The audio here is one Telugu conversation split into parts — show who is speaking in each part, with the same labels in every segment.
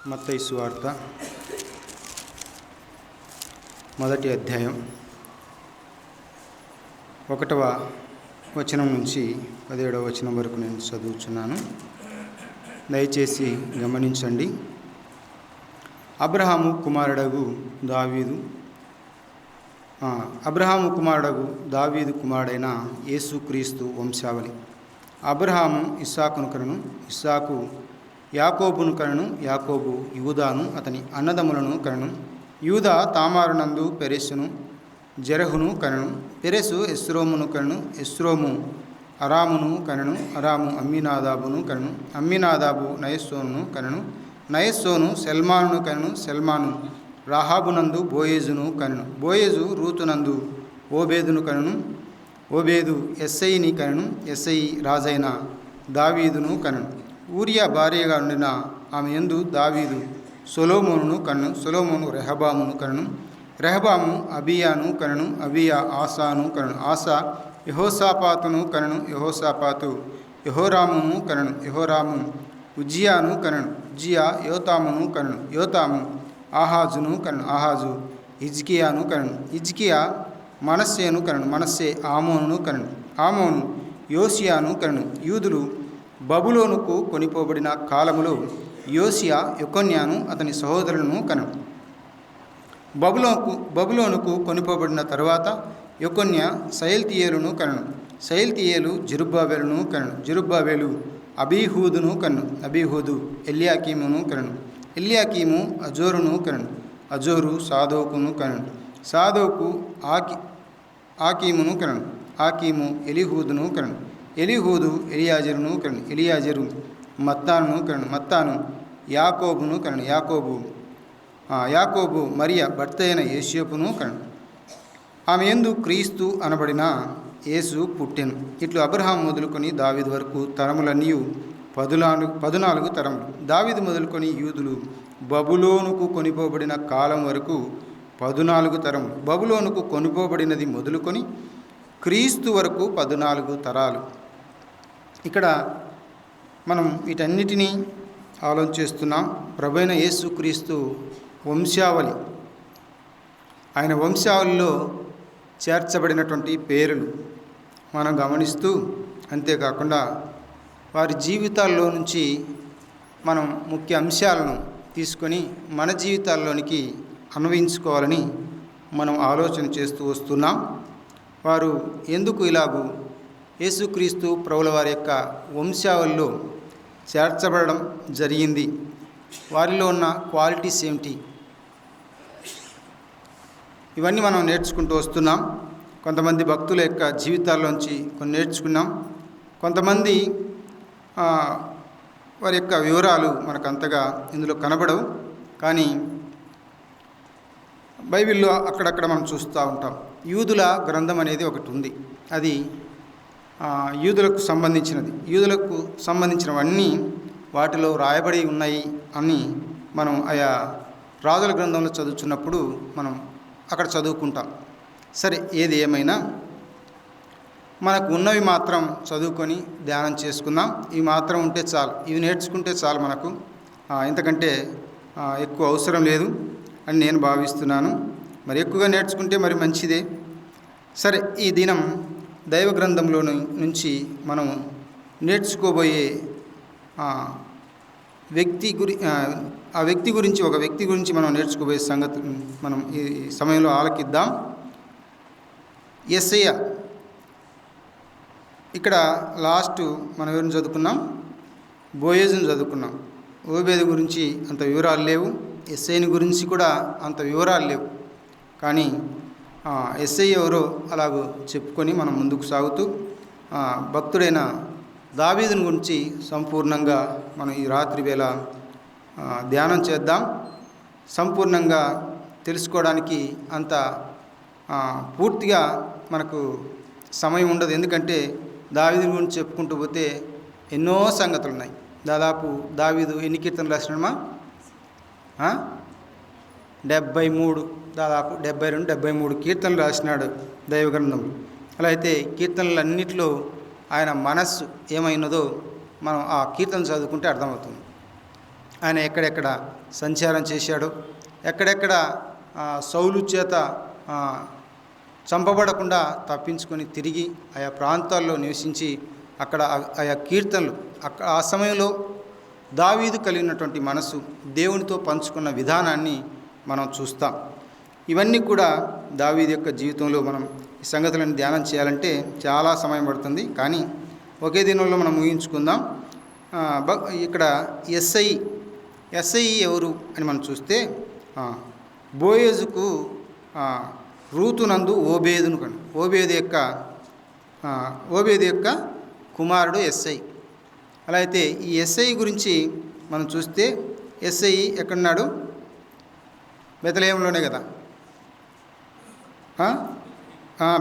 Speaker 1: మత్తయి సువార్త మొదటి అధ్యాయం 1వ వచనం నుంచి 17వ వచనం వరకు నేను చదువుచున్నాను. దయచేసి గమనించండి. అబ్రహాము కుమారుడగు దావీదు కుమారుడైన యేసుక్రీస్తు వంశావళి. అబ్రహాము ఇస్సాకును కనెను, ఇస్సాకు యాకోబును కనెను, యాకోబు యూదాను అతని అన్నదమ్ములను కనెను. యూదా తామారునందు పెరెసును జెరహును కనెను. పెరెసు ఎస్రోమును కనెను, ఎస్రోము అరామును కనెను, అరాము అమ్మీనాదాబును కనెను, అమ్మీనాదాబు నయస్సోనును కనెను, నయస్సోను సెల్మానును కనెను, సెల్మాను రాహాబునందు బోయేజును కనెను, బోయేజు రూతునందు ఓబేదును కనెను, ఓబేదు ఎస్సయిని కనెను, ఎస్సయి రాజైన దావీదును కనెను. ఊరియా భార్యగా ఉండిన ఆమె యందు దావీదు సొలొమోనును కనెను, సొలొమోను రెహబామును కనెను, రెహబాము అబియాను కనెను, అబియా ఆసాను కనెను, ఆసా యెహోషాపాతును కనెను, యెహోషాపాతు యెహోరామును కనెను, యెహోరాము ఉజ్జియాను కనెను, ఉజ్జియా యోతామును కనెను, యోతాము ఆహాజును కనెను, ఆహాజు హిజ్కియాను కనెను, హిజ్కియా మనస్సేను కనెను, మనస్సే ఆమోనును కనెను, ఆమోను యోసియాను కనెను. యూదులు బబులోనుకు కొనిపోబడిన కాలములో యోసియా యెకొన్యాను అతని సహోదరులను కనెను. బబులోనుకు కొనిపోబడిన తరువాత యెకొన్యా షయల్తీయేలును కనెను, షయల్తీయేలు జెరుబ్బాబెలును కనెను, జెరుబ్బాబెలు అబీహూదును కనెను, అబీహూదు ఎల్యాకీమును కనెను, ఎల్యాకీము అజోరును కనెను, అజోరు సాదోకును కనెను, సాదోకు ఆకీమును కనెను, ఆకీము ఎలీహూదును కనెను, ఎలీహూదు ఎలియాజరును కనెను, ఎలియాజరు మత్తానును కనెను, మత్తాను యాకోబును కనెను, యాకోబు మరియ భర్త అయిన యోసేపును కనెను. ఆమె యందు క్రీస్తు అనబడిన యేసు పుట్టెను. ఇట్లు అబ్రహాము మొదలుకొని దావీదు వరకు తరములన్నీ 14 తరములు. దావీదు మొదలుకొని యూదులు బబులోనుకు కొనిపోబడిన కాలం వరకు 14 తరములు. బబులోనుకు కొనిపోబడినది మొదలుకొని క్రీస్తు వరకు 14 తరాలు. ఇక్కడ మనం వీటన్నిటినీ ఆలోచిస్తున్నాం. ప్రభువైన యేసుక్రీస్తు వంశావళి, ఆయన వంశావళిలో చేర్చబడినటువంటి పేర్లు మనం గమనిస్తూ, అంతేకాకుండా వారి జీవితాల్లో నుంచి మనం ముఖ్య అంశాలను తీసుకొని మన జీవితాల్లోనికి అన్వయించుకోవాలని మనం ఆలోచన చేస్తూ వస్తున్నాం. వారు ఎందుకు ఇలాగూ యేసుక్రీస్తు ప్రభుల వారి యొక్క వంశావళిలో చేర్చబడడం జరిగింది, వారిలో ఉన్న క్వాలిటీస్ ఏమిటి, ఇవన్నీ మనం నేర్చుకుంటూ వస్తున్నాం. కొంతమంది భక్తుల యొక్క జీవితాల్లోంచి కొన్ని నేర్చుకున్నాం. కొంతమంది వారి యొక్క వివరాలు మనకు అంతగా ఇందులో కనబడవు, కానీ బైబిల్లో అక్కడక్కడ మనం చూస్తూ ఉంటాం. యూదుల గ్రంథం అనేది ఒకటి ఉంది. అది యూదులకు సంబంధించినది. యూదులకు సంబంధించినవన్నీ వాటిలో రాయబడి ఉన్నాయి అని మనం ఆయా రాజుల గ్రంథంలో చదువుతున్నప్పుడు మనం అక్కడ చదువుకుంటాం. సరే, ఏది ఏమైనా మనకు ఉన్నవి మాత్రం చదువుకొని ధ్యానం చేసుకుందాం. ఇవి మాత్రం ఉంటే చాలు, ఇవి నేర్చుకుంటే చాలు, మనకు ఇంతకంటే ఎక్కువ అవసరం లేదు అని నేను భావిస్తున్నాను. మరి ఎక్కువగా నేర్చుకుంటే మరి మంచిదే. సరే, ఈ దినం దైవ గ్రంథంలో నుంచి మనం నేర్చుకోబోయే ఒక వ్యక్తి గురించి మనం నేర్చుకోబోయే సంగతి మనం ఈ సమయంలో ఆలకిద్దాం. యెషయా. ఇక్కడ లాస్ట్ మనం ఎవరిని చదువుకున్నాం? బోయేజును చదువుకున్నాం. ఓబేదు గురించి అంత వివరాలు లేవు, యెషయాని గురించి కూడా అంత వివరాలు లేవు. కానీ యెషయా ఎవరో అలాగూ చెప్పుకొని మనం ముందుకు సాగుతూ భక్తుడైన దావీదుని గురించి సంపూర్ణంగా మనం ఈ రాత్రి వేళ ధ్యానం చేద్దాం. సంపూర్ణంగా తెలుసుకోవడానికి అంత పూర్తిగా మనకు సమయం ఉండదు. ఎందుకంటే దావీదు గురించి చెప్పుకుంటూ పోతే ఎన్నో సంగతులు ఉన్నాయి. దాదాపు దావీదు ఎన్ని కీర్తనలు రాసినాడమ్మా? 73, దాదాపు 72-73 కీర్తనలు రాసినాడు దైవ గ్రంథంలో. అలా అయితే కీర్తనలన్నిటిలో ఆయన మనస్సు ఏమైనదో మనం ఆ కీర్తన చదువుకుంటే అర్థమవుతుంది. ఆయన ఎక్కడెక్కడ సంచారం చేశాడో, ఎక్కడెక్కడ సౌలు చేత చంపబడకుండా తప్పించుకొని తిరిగి ఆయా ప్రాంతాల్లో నివసించి అక్కడ ఆయా కీర్తనలు ఆ సమయంలో దావీదు కలిగినటువంటి మనసు దేవునితో పంచుకున్న విధానాన్ని మనం చూస్తాం. ఇవన్నీ కూడా దావీదు యొక్క జీవితంలో మనం ఈ సంగతులను ధ్యానం చేయాలంటే చాలా సమయం పడుతుంది. కానీ ఒకే దినంలో మనం ముగించుకుందాం. ఇక్కడ ఎస్ఐ ఎవరు అని మనం చూస్తే బోయేజుకు రూతునందు ఓబేదు యొక్క కుమారుడు ఎస్ఐ. అలా అయితే ఈ ఎస్ఐ గురించి మనం చూస్తే ఎస్ఐ ఎక్కడున్నాడు? బెత్లెహేములోనే కదా.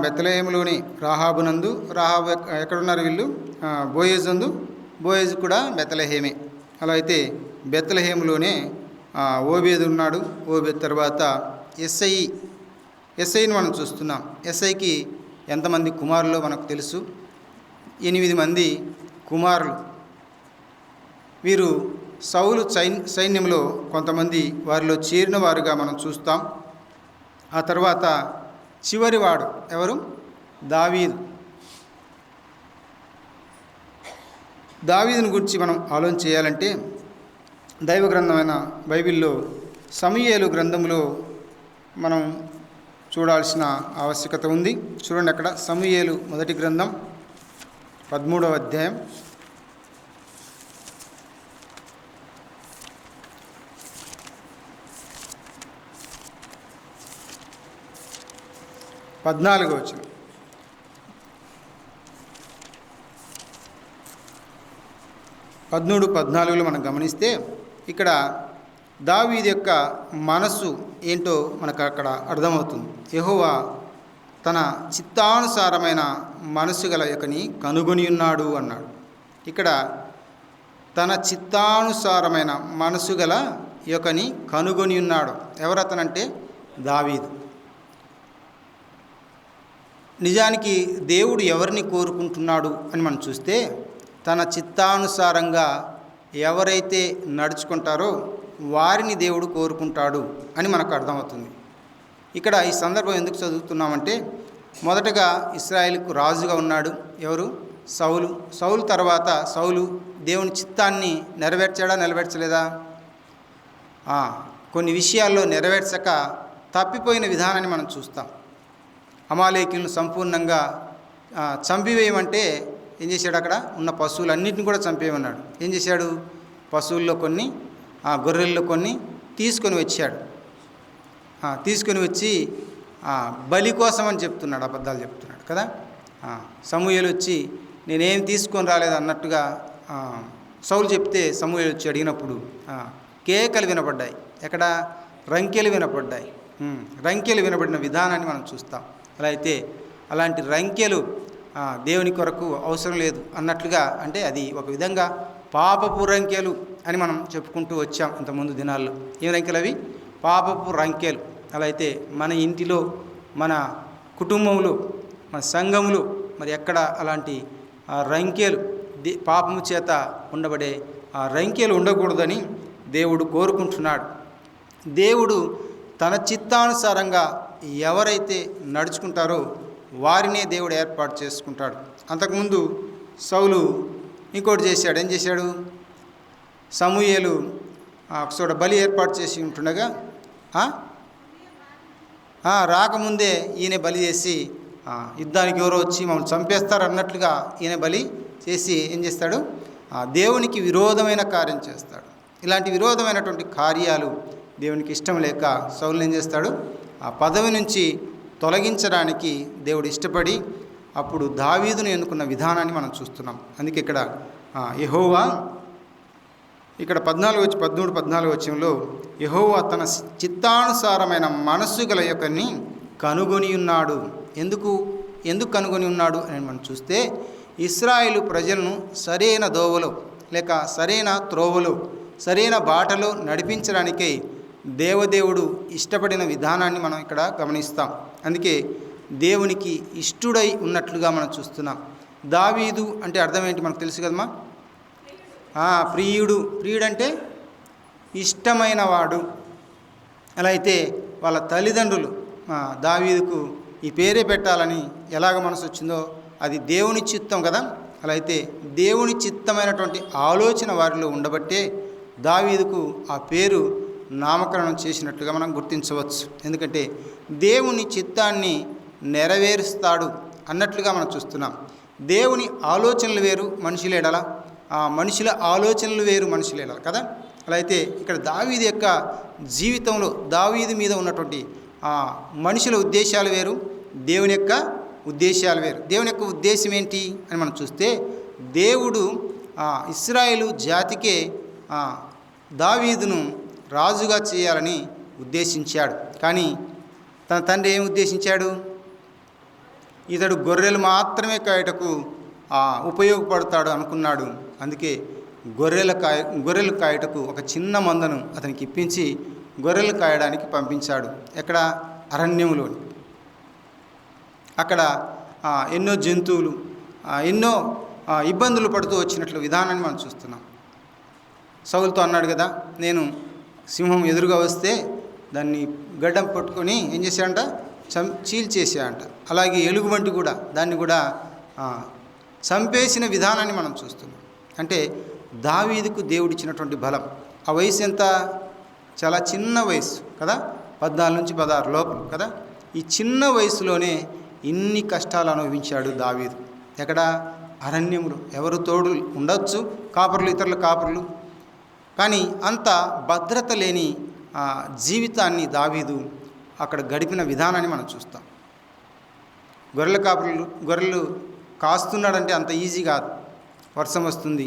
Speaker 1: బెత్లెహేములోనే రాహాబు ఎక్కడున్నారు వీళ్ళు? బోయేజు కూడా బెత్లెహేమే. అలా అయితే బెత్లెహేములోనే ఓబేదు ఉన్నాడు. ఓబేదు తర్వాత ఎస్ఐని మనం చూస్తున్నాం. ఎస్ఐకి ఎంతమంది కుమారులో మనకు తెలుసు. 8 మంది కుమారులు. వీరు సౌలు సైన్యంలో కొంతమంది వారిలో చేరిన వారుగా మనం చూస్తాం. ఆ తర్వాత చివరివాడు ఎవరు? దావీదుని గురించి మనం ఆలోచన చేయాలంటే దైవ గ్రంథమైన బైబిల్లో సమూయేలు గ్రంథంలో మనం చూడాల్సిన ఆవశ్యకత ఉంది. చూడండి, అక్కడ సమూయేలు మొదటి గ్రంథం 13వ అధ్యాయం 14వ వచనం. 13-14లో మనం గమనిస్తే ఇక్కడ దావీదు యొక్క మనసు ఏంటో మనకు అక్కడ అర్థమవుతుంది. యెహోవా తన చిత్తానుసారమైన మనసు గల యొక్కని కనుగొని ఉన్నాడు అన్నాడు. ఇక్కడ తన చిత్తానుసారమైన మనసు గల యొక్కని కనుగొని ఉన్నాడు. ఎవరతనంటే దావీదు. నిజానికి దేవుడు ఎవరిని కోరుకుంటున్నాడు అని మనం చూస్తే తన చిత్తానుసారంగా ఎవరైతే నడుచుకుంటారో వారిని దేవుడు కోరుకుంటాడు అని మనకు అర్థమవుతుంది. ఇక్కడ ఈ సందర్భం ఎందుకు చదువుతున్నామంటే మొదటగా ఇశ్రాయేలుకు రాజుగా ఉన్నాడు ఎవరు? సౌలు తర్వాత సౌలు దేవుని చిత్తాన్ని నెరవేర్చలేదా? కొన్ని విషయాల్లో నెరవేర్చక తప్పిపోయిన విధానాన్ని మనం చూస్తాం. అమాలేకీయులను సంపూర్ణంగా చంపివేయమంటే ఏం చేశాడు? అక్కడ ఉన్న పశువులన్నింటిని కూడా చంపేయమన్నాడు. ఏం చేశాడు? పశువుల్లో కొన్ని, గొర్రెల్లో కొన్ని తీసుకొని వచ్చాడు. తీసుకొని వచ్చి బలి కోసం అని చెప్తున్నాడు, అబద్ధాలు చెప్తున్నాడు కదా. సమూయేలు వచ్చి నేనేం తీసుకొని రాలేదు అన్నట్టుగా సౌలు చెప్తే సమూయేలు వచ్చి అడిగినప్పుడు కేకలు వినపడ్డాయి. ఎక్కడ? రంకెలు వినపడ్డాయి. రంకెలు వినబడిన విధానాన్ని మనం చూస్తాం. అలా అయితే అలాంటి రంకెలు దేవుని కొరకు అవసరం లేదు అన్నట్లుగా, అంటే అది ఒక విధంగా పాపపు రంకెలు అని మనం చెప్పుకుంటూ వచ్చాం ఇంతకుముందు దినాల్లో. ఏం రంకెలు అవి? పాపపు రంకెలు. అలా అయితే మన ఇంటిలో, మన కుటుంబంలో, మన సంఘములో మరి ఎక్కడ అలాంటి రంకెలు, పాపము చేత ఉండబడే ఆ రంకెలు ఉండకూడదని దేవుడు కోరుకుంటున్నాడు. దేవుడు తన చిత్తానుసారంగా ఎవరైతే నడుచుకుంటారో వారినే దేవుడు ఏర్పాటు చేసుకుంటాడు. అంతకుముందు సౌలు ఇంకోటి చేశాడు. ఏం చేశాడు? సమూయేలు ఒకచోట బలి ఏర్పాటు చేసి ఉంటుండగా రాకముందే ఈయన బలి చేసి యుద్ధానికి ఎవరో వచ్చి మమ్మల్ని చంపేస్తారు అన్నట్లుగా ఈయన బలి చేసి ఏం చేస్తాడు? దేవునికి విరోధమైన కార్యం చేస్తాడు. ఇలాంటి విరోధమైనటువంటి కార్యాలు దేవునికి ఇష్టం లేక సౌలుని ఏం చేస్తాడు? ఆ పదవి నుంచి తొలగించడానికి దేవుడు ఇష్టపడి అప్పుడు దావీదును ఎన్నుకున్న విధానాన్ని మనం చూస్తున్నాం. అందుకే ఇక్కడ యెహోవా ఇక్కడ 13-14 వచనంలో యెహోవా తన చిత్తానుసారమైన మనస్సు గల యొక్కని కనుగొని ఉన్నాడు. ఎందుకు కనుగొని ఉన్నాడు అని మనం చూస్తే ఇశ్రాయేలు ప్రజలను సరైన దోవలో లేక సరైన త్రోవలో సరైన బాటలో నడిపించడానికై దేవదేవుడు ఇష్టపడిన విధానాన్ని మనం ఇక్కడ గమనిస్తాం. అందుకే దేవునికి ఇష్టుడై ఉన్నట్లుగా మనం చూస్తున్నాం. దావీదు అంటే అర్థం ఏంటి మనకు తెలుసు కదమ్మా? ప్రియుడు అంటే ఇష్టమైన వాడు. అలా అయితే వాళ్ళ తల్లిదండ్రులు దావీదుకు ఈ పేరే పెట్టాలని ఎలాగ మనసు వచ్చిందో అది దేవుని చిత్తం కదా. అలా అయితే దేవుని చిత్తమైనటువంటి ఆలోచన వారిలో ఉండబట్టే దావీదుకు ఆ పేరు నామకరణం చేసినట్లుగా మనం గుర్తించవచ్చు. ఎందుకంటే దేవుని చిత్తాన్ని నెరవేరుస్తాడు అన్నట్లుగా మనం చూస్తున్నాం. దేవుని ఆలోచనలు వేరు, మనుషుల ఎడల మనుషుల ఆలోచనలు వేరు, మనుషుల ఎడల కదా. అలా అయితే ఇక్కడ దావీదు యొక్క జీవితంలో దావీదు మీద ఉన్నటువంటి మనుషుల ఉద్దేశాలు వేరు, దేవుని యొక్క ఉద్దేశాలు వేరు. దేవుని యొక్క ఉద్దేశం ఏంటి అని మనం చూస్తే దేవుడు ఇశ్రాయేలు జాతికే దావీదును రాజుగా చేయాలని ఉద్దేశించాడు. కానీ తన తండ్రి ఏం ఉద్దేశించాడు? ఇతడు గొర్రెలు మాత్రమే కాయటకు ఉపయోగపడతాడు అనుకున్నాడు. అందుకే గొర్రెలు కాయటకు ఒక చిన్న మందను అతనికి ఇప్పించి గొర్రెలు కాయడానికి పంపించాడు. ఎక్కడ? అరణ్యములో. అక్కడ ఎన్నో జంతువులు ఎన్నో ఇబ్బందులు పడుతూ వచ్చినట్లు విధానాన్ని మనం చూస్తున్నాం. సౌలుతో అన్నాడు కదా, నేను సింహం ఎదురుగా వస్తే దాన్ని గడ్డం పట్టుకొని ఏం చేశాడంట? చీల్చేసాడంట. అలాగే ఎలుగుబంటి కూడా దాన్ని కూడా చంపేసిన విధానాన్ని మనం చూస్తున్నాం. అంటే దావీదుకు దేవుడిచ్చినటువంటి బలం. ఆ వయసు ఎంత? చాలా చిన్న వయసు కదా, 14 నుంచి 16 లోపల కదా. ఈ చిన్న వయసులోనే ఇన్ని కష్టాలు అనుభవించాడు దావీదు. ఎక్కడ? అరణ్యములు. ఎవరు తోడు ఉండొచ్చు, కాపరులు, ఇతరుల కాపరులు, కానీ అంత భద్రత లేని జీవితాన్ని దావీదు అక్కడ గడిపిన విధానాన్ని మనం చూస్తాం. గొర్రెలు కాస్తున్నాడంటే అంత ఈజీ కాదు. వర్షం వస్తుంది,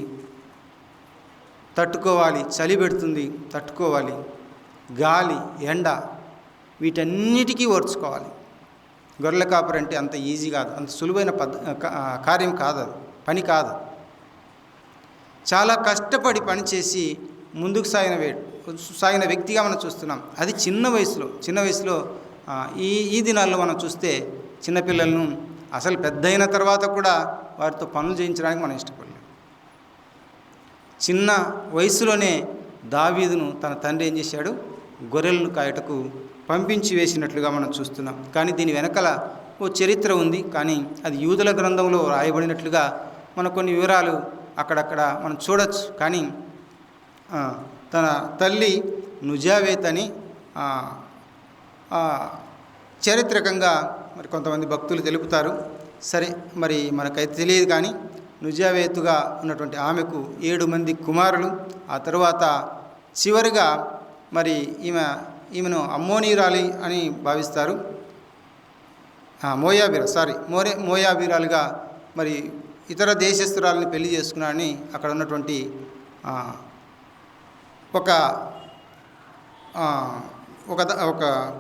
Speaker 1: తట్టుకోవాలి, చలి పెడుతుంది, తట్టుకోవాలి, గాలి, ఎండ, వీటన్నిటికీ ఓర్చుకోవాలి. గొర్రెల కాపరి అంటే అంత ఈజీ కాదు, అంత సులువైన కార్యం కాదు, అది పని కాదు. చాలా కష్టపడి పనిచేసి ముందుకు సాగిన వ్యక్తిగా మనం చూస్తున్నాం. అది చిన్న వయసులో ఈ దినాల్లో మనం చూస్తే చిన్నపిల్లలను అసలు పెద్ద అయిన తర్వాత కూడా వారితో పనులు చేయించడానికి మనం ఇష్టపడలేం. చిన్న వయసులోనే దావీదును తన తండ్రి ఏం చేశాడు? గొర్రెలను కాయటకు పంపించి వేసినట్లుగా మనం చూస్తున్నాం. కానీ దీని వెనకాల ఓ చరిత్ర ఉంది. కానీ అది యూదుల గ్రంథంలో రాయబడినట్లుగా మన కొన్ని వివరాలు అక్కడక్కడ మనం చూడవచ్చు. కానీ తన తల్లి నుజావేత్ అని చారిత్రకంగా మరి కొంతమంది భక్తులు తెలుపుతారు. సరే, మరి మనకైతే తెలియదు. కానీ నుజావేతుగా ఉన్నటువంటి ఆమెకు 7 మంది కుమారులు. ఆ తరువాత చివరిగా మరి ఈమెను అమ్మోనీరాలి అని భావిస్తారు. మోయాబీరాలుగా మరి ఇతర దేశస్తురాలని పెళ్లి చేసుకున్నారని అక్కడ ఉన్నటువంటి ఒక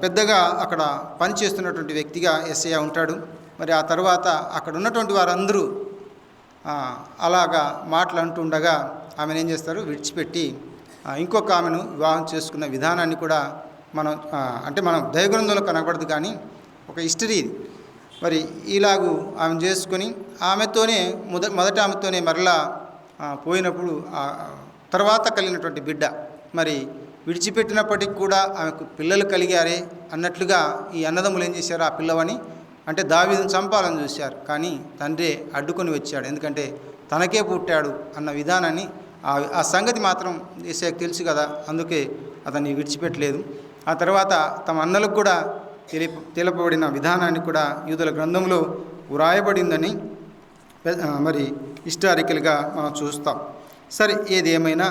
Speaker 1: పెద్దగా అక్కడ పనిచేస్తున్నటువంటి వ్యక్తిగా యేసయ్య ఉంటాడు. మరి ఆ తర్వాత అక్కడ ఉన్నటువంటి వారందరూ అలాగా మాటలంటుండగా ఆమెను ఏం చేస్తారు? విడిచిపెట్టి ఇంకొక ఆమెను వివాహం చేసుకున్న విధానాన్ని కూడా మనం దైవగ్రంథంలో కనబడదు, కానీ ఒక హిస్టరీ ఇది. మరి ఇలాగూ ఆమెను చేసుకొని మొదట ఆమెతోనే మరలా పోయినప్పుడు తర్వాత కలిగినటువంటి బిడ్డ మరి విడిచిపెట్టినప్పటికి కూడా ఆమెకు పిల్లలు కలిగారే అన్నట్లుగా ఈ అన్నదమ్ములు ఏం చేశారు? ఆ పిల్లవని అంటే దావీదును చంపాలని చూశారు. కానీ తండ్రి అడ్డుకొని వచ్చాడు. ఎందుకంటే తనకే పుట్టాడు అన్న విధానాన్ని ఆ సంగతి మాత్రం యేసయ్యకు తెలుసు కదా, అందుకే అతన్ని విడిచిపెట్టలేదు. ఆ తర్వాత తమ అన్నలకు కూడా తెలుపబడిన విధానాన్ని కూడా యూదుల గ్రంథంలో వ్రాయబడిందని మరి హిస్టారికల్గా మనం చూస్తాం. సరే, ఏది ఏమైనా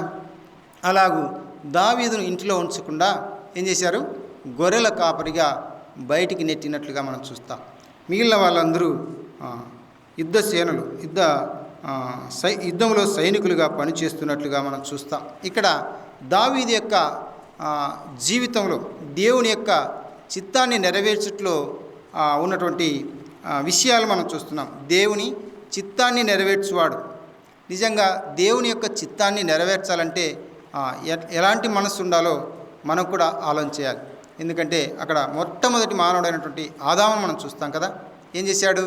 Speaker 1: అలాగూ దావీదును ఇంటిలో ఉంచకుండా ఏం చేశారు? గొర్రెల కాపరిగా బయటికి నెట్టినట్లుగా మనం చూస్తాం. మిగిలిన వాళ్ళందరూ యుద్ధంలో సైనికులుగా పనిచేస్తున్నట్లుగా మనం చూస్తాం. ఇక్కడ దావీదు యొక్క జీవితంలో దేవుని యొక్క చిత్తాన్ని నెరవేర్చట్లో ఉన్నటువంటి విషయాలు మనం చూస్తున్నాం. దేవుని చిత్తాన్ని నెరవేర్చువాడు. నిజంగా దేవుని యొక్క చిత్తాన్ని నెరవేర్చాలంటే ఎలాంటి మనస్సు ఉండాలో మనం కూడా ఆలోచన చేయాలి. ఎందుకంటే అక్కడ మొట్టమొదటి మానవుడైనటువంటి ఆదామును మనం చూస్తాం కదా. ఏం చేశాడు?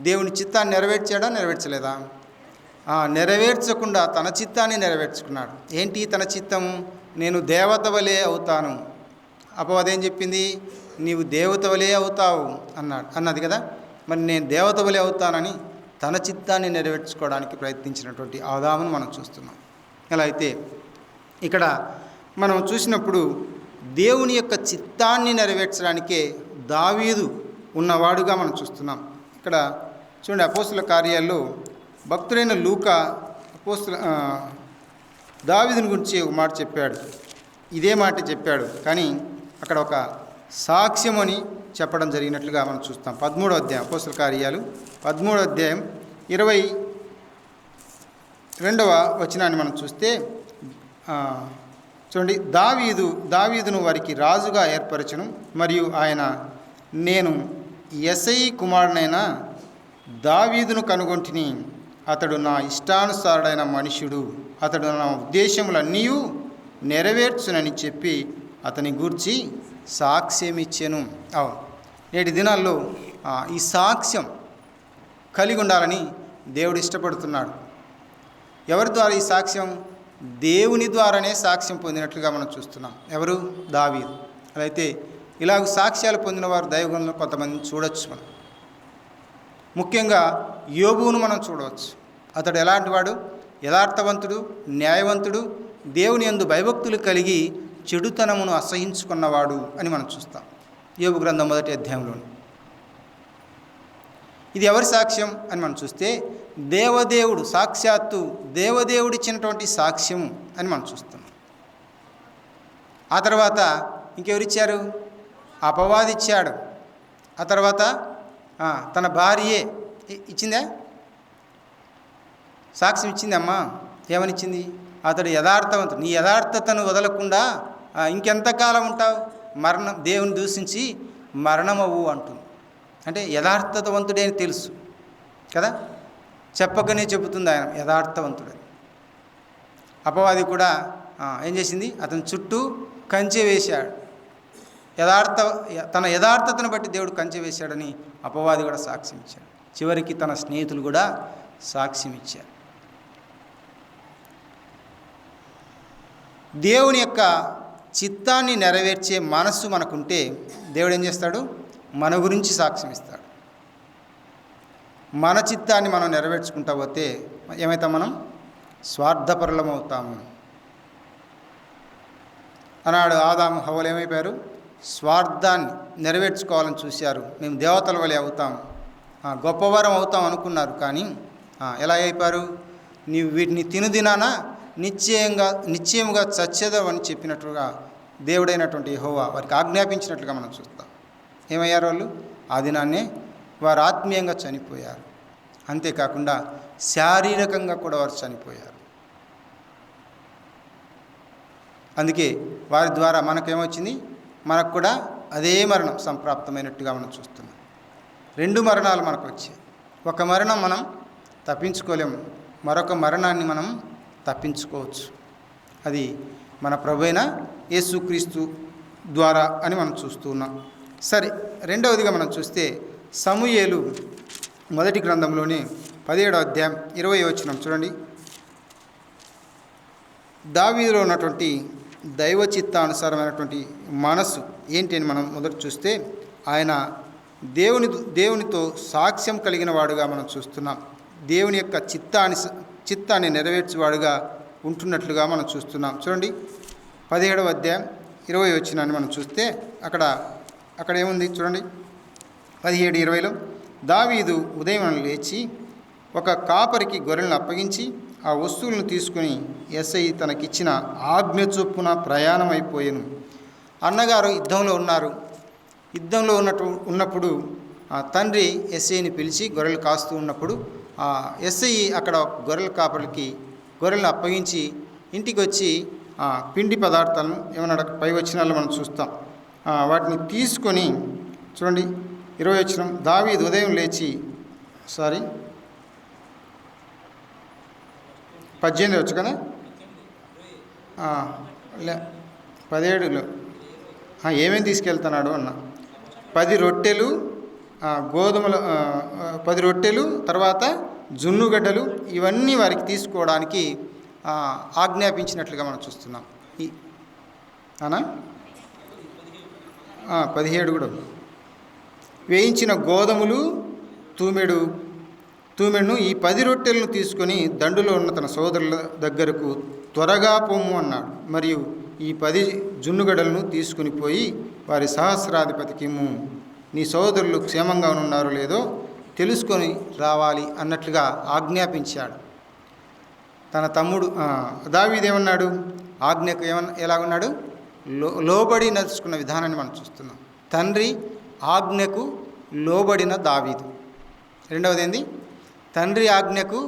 Speaker 1: దేవుని చిత్తాన్ని నెరవేర్చాడా? నెరవేర్చలేదా? నెరవేర్చకుండా తన చిత్తాన్ని నెరవేర్చుకున్నాడు. ఏంటి తన చిత్తము? నేను దేవత వలె అవుతాను. అపవాది ఏం చెప్పింది? నీవు దేవత వలె అవుతావు అన్నది కదా. మరి నేను దేవత వలె అవుతానని తన చిత్తాన్ని నెరవేర్చుకోవడానికి ప్రయత్నించినటువంటి ఆదామును మనం చూస్తున్నాం. ఎలా అయితే ఇక్కడ మనం చూసినప్పుడు దేవుని యొక్క చిత్తాన్ని నెరవేర్చడానికే దావీదు ఉన్నవాడుగా మనం చూస్తున్నాం. ఇక్కడ చూడండి, అపోస్తుల కార్యాల్లో భక్తుడైన లూకా దావీదుని గురించి ఒక మాట చెప్పాడు. ఇదే మాట చెప్పాడు, కానీ అక్కడ ఒక సాక్ష్యం అని చెప్పడం జరిగినట్లుగా మనం చూస్తాం. 13వ అధ్యాయం, అపోస్తుల కార్యాలు 13వ అధ్యాయం 22వ వచనాన్ని మనం చూస్తే చూడండి, దావీదును వారికి రాజుగా ఏర్పరచను, మరియు ఆయన, నేను యెసై కుమారుడైన దావీదును కనుగొంటిని, అతడు నా ఇష్టానుసారుడైన మనుష్యుడు, అతడు నా ఉద్దేశములన్నీ నెరవేర్చునని చెప్పి అతని గూర్చి సాక్ష్యం ఇచ్చెను. అవును, నేటి దినాల్లో ఈ సాక్ష్యం కలిగి ఉండాలని దేవుడు ఇష్టపడుతున్నాడు. ఎవరి ద్వారా ఈ సాక్ష్యం? దేవుని ద్వారానే సాక్ష్యం పొందినట్లుగా మనం చూస్తున్నాం. ఎవరు? దావీదు. అలా అయితే ఇలాగ సాక్ష్యాలు పొందిన వారు దైవగుణంలో కొంతమందిని చూడవచ్చు. మనం ముఖ్యంగా యోబును మనం చూడవచ్చు. అతడు ఎలాంటి వాడు? యథార్థవంతుడు, న్యాయవంతుడు, దేవుని యందు భయభక్తులు కలిగి చెడుతనమును అసహించుకున్నవాడు అని మనం చూస్తాం యోబు గ్రంథం 1వ అధ్యాయంలోని. ఇది ఎవరి సాక్ష్యం అని మనం చూస్తే దేవదేవుడు, సాక్షాత్తు దేవదేవుడు ఇచ్చినటువంటి సాక్ష్యం అని మనం చూస్తున్నాం. ఆ తర్వాత ఇంకెవరిచ్చారు? అపవాది ఇచ్చాడు. ఆ తర్వాత తన భార్యే ఇచ్చిందా? సాక్ష్యం ఇచ్చింది. అమ్మా ఏమనిచ్చింది? అతడు యథార్థవంతుడు, నీ యథార్థతను వదలకుండా ఇంకెంతకాలం ఉంటావు? మరణం, దేవుని దూషించి మరణమవు అంటుంది. అంటే యథార్థవంతుడే అని తెలుసు కదా, చెప్పకనే చెబుతుంది ఆయన యథార్థవంతుడని. అపవాది కూడా ఏం చేసింది? అతని చుట్టూ కంచె వేశాడు. తన యథార్థతను బట్టి దేవుడు కంచె వేశాడని అపవాది కూడా సాక్ష్యం ఇచ్చాడు. చివరికి తన స్నేహితులు కూడా సాక్ష్యం ఇచ్చారు. దేవుని యొక్క చిత్తాన్ని నెరవేర్చే మనస్సు మనకుంటే దేవుడు ఏం చేస్తాడు? మన గురించి సాక్ష్యం ఇస్తాడు. మన చిత్తాన్ని మనం నెరవేర్చుకుంటా పోతే ఏమవుతాం? మనం స్వార్థపరులం అవుతాము. అన్నాడు ఆదాము హవ్వలు ఏమైపోయారు? స్వార్థాన్ని నెరవేర్చుకోవాలని చూశారు. మేము దేవతల వలె అవుతాం, గొప్పవారం అవుతాం అనుకున్నారు. కానీ ఎలా అయిపోయారు? నీవు వీటిని తినుదినానా నిశ్చయముగా చచ్చేదవు అని చెప్పినట్లుగా దేవుడైనటువంటి యెహోవా వారికి ఆజ్ఞాపించినట్లుగా మనం చూస్తాం. ఏమయ్యారు వాళ్ళు? ఆ దినాన్నే వారు ఆత్మీయంగా చనిపోయారు. అంతేకాకుండా శారీరకంగా కూడా వారు చనిపోయారు. అందుకే వారి ద్వారా మనకేమొచ్చింది? మనకు కూడా అదే మరణం సంప్రాప్తమైనట్టుగా మనం చూస్తున్నాం. 2 మరణాలు మనకు వచ్చాయి. ఒక మరణం మనం తప్పించుకోలేము, మరొక మరణాన్ని మనం తప్పించుకోవచ్చు. అది మన ప్రభువైన యేసుక్రీస్తు ద్వారా అని మనం చూస్తూ ఉన్నాం. సరే, రెండవదిగా మనం చూస్తే సమూయేలు 1వ గ్రంథంలోని 17వ అధ్యాయం 20వ వచనం చూడండి. దావీదులో ఉన్నటువంటి దైవ చిత్తానుసారమైనటువంటి మనస్సు ఏంటి అని మనం మొదట చూస్తే ఆయన దేవునితో సాక్ష్యం కలిగిన వాడుగా మనం చూస్తున్నాం. దేవుని యొక్క చిత్తాన్ని నెరవేర్చేవాడుగా ఉంటున్నట్లుగా మనం చూస్తున్నాం. చూడండి, 17వ అధ్యాయం 20వ వచనాన్ని మనం చూస్తే అక్కడ ఏముంది చూడండి. 17:20లో దావీదు ఉదయం లేచి ఒక కాపరికి గొర్రెలను అప్పగించి ఆ వస్తువులను తీసుకుని యెసై తనకిచ్చిన ఆజ్ఞ చొప్పున ప్రయాణమైపోయాను. అన్నగారు యుద్ధంలో ఉన్నారు. యుద్ధంలో ఉన్నప్పుడు ఆ తండ్రి యెసైని పిలిచి గొర్రెలు కాస్తూ ఉన్నప్పుడు ఆ యెసై అక్కడ గొర్రెల కాపరికి గొర్రెలను అప్పగించి ఇంటికి వచ్చి పిండి పదార్థాలను ఏమన్నా పై వచనాల్లో మనం చూస్తాం. వాటిని తీసుకొని చూడండి 20వ వచనం, దావీదు ఉదయం లేచి 18 వచ్చు కదా, 17లో ఏమేమి తీసుకెళ్తున్నాడు అన్న 10 రొట్టెలు, గోధుమలు 10 రొట్టెలు, తర్వాత జున్నుగడ్డలు, ఇవన్నీ వారికి తీసుకోవడానికి ఆజ్ఞాపించినట్లుగా మనం చూస్తున్నాం. అనా 17 కూడా ఉంది. వేయించిన గోధుమలు తూమెడును ఈ 10 రొట్టెలను తీసుకొని దండులో ఉన్న తన సోదరుల దగ్గరకు త్వరగా పొమ్ము అన్నాడు. మరియు ఈ 10 జున్నుగడలను తీసుకుని పోయి వారి సహస్రాధిపతికి ఇమ్ము. నీ సోదరులు క్షేమంగా ఉన్నారో లేదో తెలుసుకొని రావాలి అన్నట్లుగా ఆజ్ఞాపించాడు. తన తమ్ముడు దావీదేమన్నాడు? ఆజ్ఞకు ఎలాగున్నాడు? లోబడి నడుచుకున్న విధానాన్ని మనం చూస్తున్నాం. తండ్రి ఆజ్ఞకు లోబడిన దావీదు. రెండవది ఏంది? తండ్రి ఆజ్ఞకు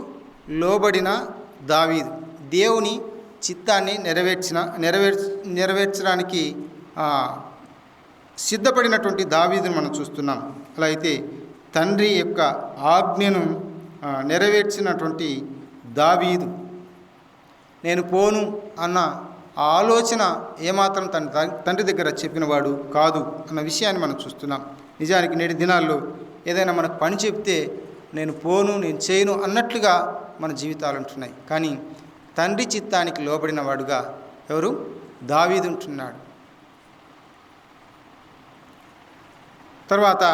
Speaker 1: లోబడిన దావీదు దేవుని చిత్తాన్ని నెరవేర్చడానికి సిద్ధపడినటువంటి దావీదును మనం చూస్తున్నాం. అలా అయితే తండ్రి యొక్క ఆజ్ఞను నెరవేర్చినటువంటి దావీదు నేను పోను అన్న ఆలోచన ఏమాత్రం తండ్రి దగ్గర చెప్పినవాడు కాదు అన్న విషయాన్ని మనం చూస్తున్నాం. నిజానికి నేటి దినాల్లో ఏదైనా మనకు పని చెప్తే నేను పోను, నేను చేయను అన్నట్లుగా మన జీవితాలు ఉంటున్నాయి. కానీ తండ్రి చిత్తానికి లోబడిన వాడుగా ఎవరు? దావీదు ఉంటున్నాడు. తర్వాత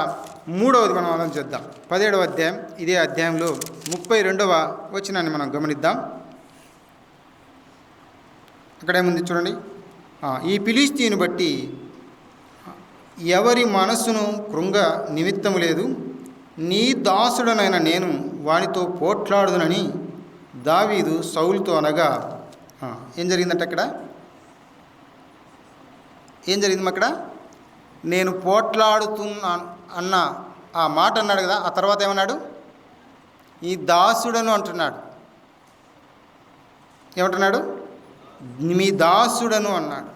Speaker 1: మూడవది మనం ఆలోచన చేద్దాం. 17వ అధ్యాయం, ఇదే అధ్యాయంలో 32వ వచనాన్ని మనం గమనిద్దాం. అక్కడేముంది చూడండి. ఈ ఫిలిష్తీయుని బట్టి ఎవరి మనస్సును కృంగ నిమిత్తము లేదు, నీ దాసుడనైన నేను వానితో పోట్లాడుదునని దావీదు సౌలుతో అనగా ఏం జరిగిందంటే అక్కడ ఏం జరిగింది? అక్కడ నేను పోట్లాడుతున్నాను అన్న ఆ మాట అన్నాడు కదా. ఆ తర్వాత ఏమన్నాడు? ఈ దాసుడను అంటున్నాడు. ఏమంటున్నాడు? మీ దాసుడను అన్నాడు.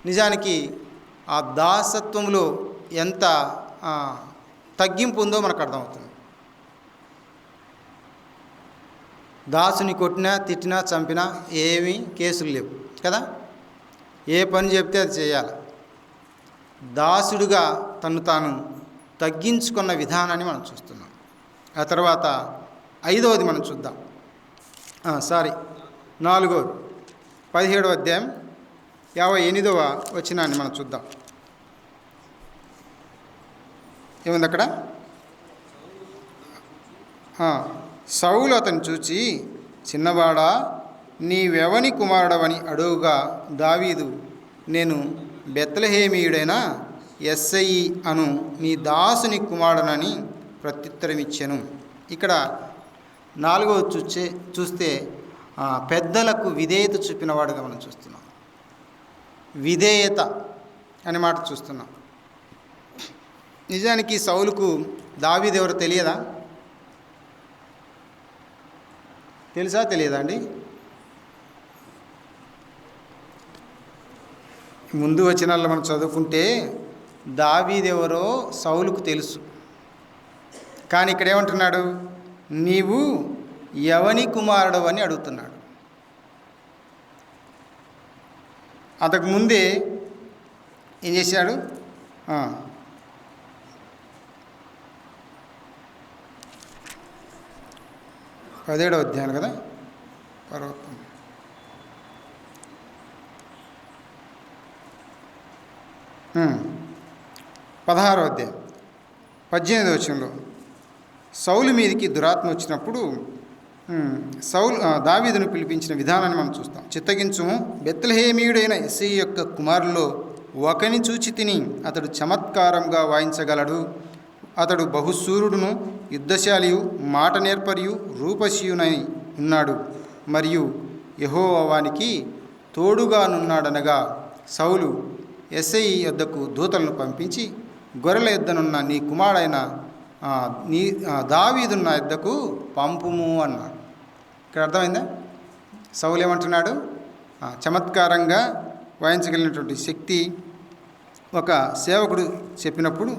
Speaker 1: నిజానికి ఆ దాసత్వంలో ఎంత తగ్గింపు ఉందో మనకు అర్థమవుతుంది. దాసుని కొట్టినా, తిట్టినా, చంపినా ఏమీ కేసులు లేవు కదా. ఏ పని చెప్తే అది చేయాలి. దాసుడుగా తను తాను తగ్గించుకున్న విధానాన్ని మనం చూస్తున్నాం. ఆ తర్వాత 5వది మనం చూద్దాం. 4వది 17వ అధ్యాయం 58వ వచనాన్ని మనం చూద్దాం. ఏముంది అక్కడ? సౌలు అతను చూచి, చిన్నవాడా, నీవెవని కుమారుడవని అడుగుగా దావీదు, నేను బెత్లెహేమీయుడైన యెస్సయి అను నీ దాసుని కుమారుడనని ప్రత్యుత్తరమిచ్చాను. ఇక్కడ 4వది చూస్తే పెద్దలకు విధేయత చూపినవాడుగా మనం చూస్తున్నాం. విధేయత అనే మాట చూస్తున్నాం. నిజానికి సౌలుకు దావీదు ఎవరో తెలియదా? తెలుసా తెలియదా అండి? ముందు వచనాల్లో మనం చదువుకుంటే దావీదు ఎవరో సౌలుకు తెలుసు. కానీ ఇక్కడ ఏమంటున్నాడు? నీవు ఎవని కుమారుడు అని అడుగుతున్నాడు. అంతకుముందే ఏం చేశాడు? 17వ అధ్యాయం కదా, పర్వతం. 16వ అధ్యాయం 18వ వచనంలో సౌలు మీదికి దురాత్మ వచ్చినప్పుడు దావీదును పిలిపించిన విధానాన్ని మనం చూస్తాం. చిత్తగించుము, బెత్లెహేమీయుడైన యెస్సయి యొక్క కుమారుల్లో ఒకని చూచి తిని, అతడు చమత్కారంగా వాయించగలడు, అతడు బహుశూరుడును యుద్ధశాలియు మాట నేర్పరియు రూపశీయునై ఉన్నాడు, మరియు యెహోవా వానికి తోడుగానున్నాడనగా సౌలు యెస్సయి యొద్దకు దూతలను పంపించి, గొర్రెల యొద్దనున్న నీ కుమారుడైన దావీదున్న యొద్దకు పంపుము అన్నాడు. ఇక్కడ అర్థమైందా? సౌలు ఏమంటున్నాడు? చమత్కారంగా వాయించగలిగినటువంటి శక్తి ఒక సేవకుడు చెప్పినప్పుడు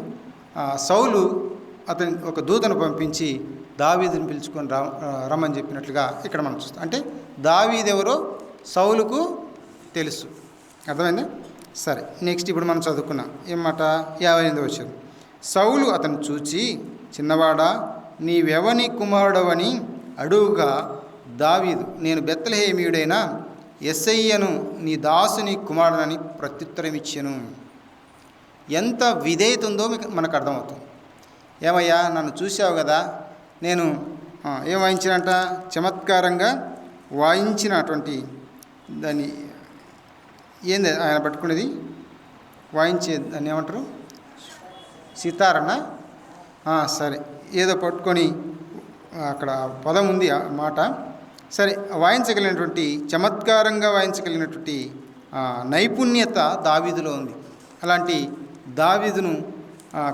Speaker 1: సౌలు అతని ఒక దూతను పంపించి దావీదుని పిలుచుకొని రమ్మని చెప్పినట్లుగా ఇక్కడ మనం చూస్తాం. అంటే దావీదెవరో సౌలుకు తెలుసు. అర్థమైందా? సరే, నెక్స్ట్ ఇప్పుడు మనం చదువుకున్నాం ఏమాట 58వ వచనం. సౌలు అతను చూచి, చిన్నవాడా, నీవెవని కుమారుడవని అడుగుగా దావీదు, నేను బెత్లెహేమీయుడైన యేసయ్యను నీ దాసుని కుమారుడని ప్రత్యుత్తరం ఇచ్చెను. ఎంత విధేయత ఉందో మనకు అర్థమవుతుంది. ఏమయ్యా, నన్ను చూసావు కదా, నేను ఏం వాయించినంట, చమత్కారంగా వాయించినటువంటి దాన్ని ఏంది ఆయన పట్టుకునేది వాయించే దాన్ని ఏమంటారు, సితారనా? సరే, ఏదో పట్టుకొని అక్కడ పదం ఉంది ఆ మాట. సరే, వాయించగలిగినటువంటి, చమత్కారంగా వాయించగలిగినటువంటి నైపుణ్యత దావీదులో ఉంది. అలాంటి దావీదును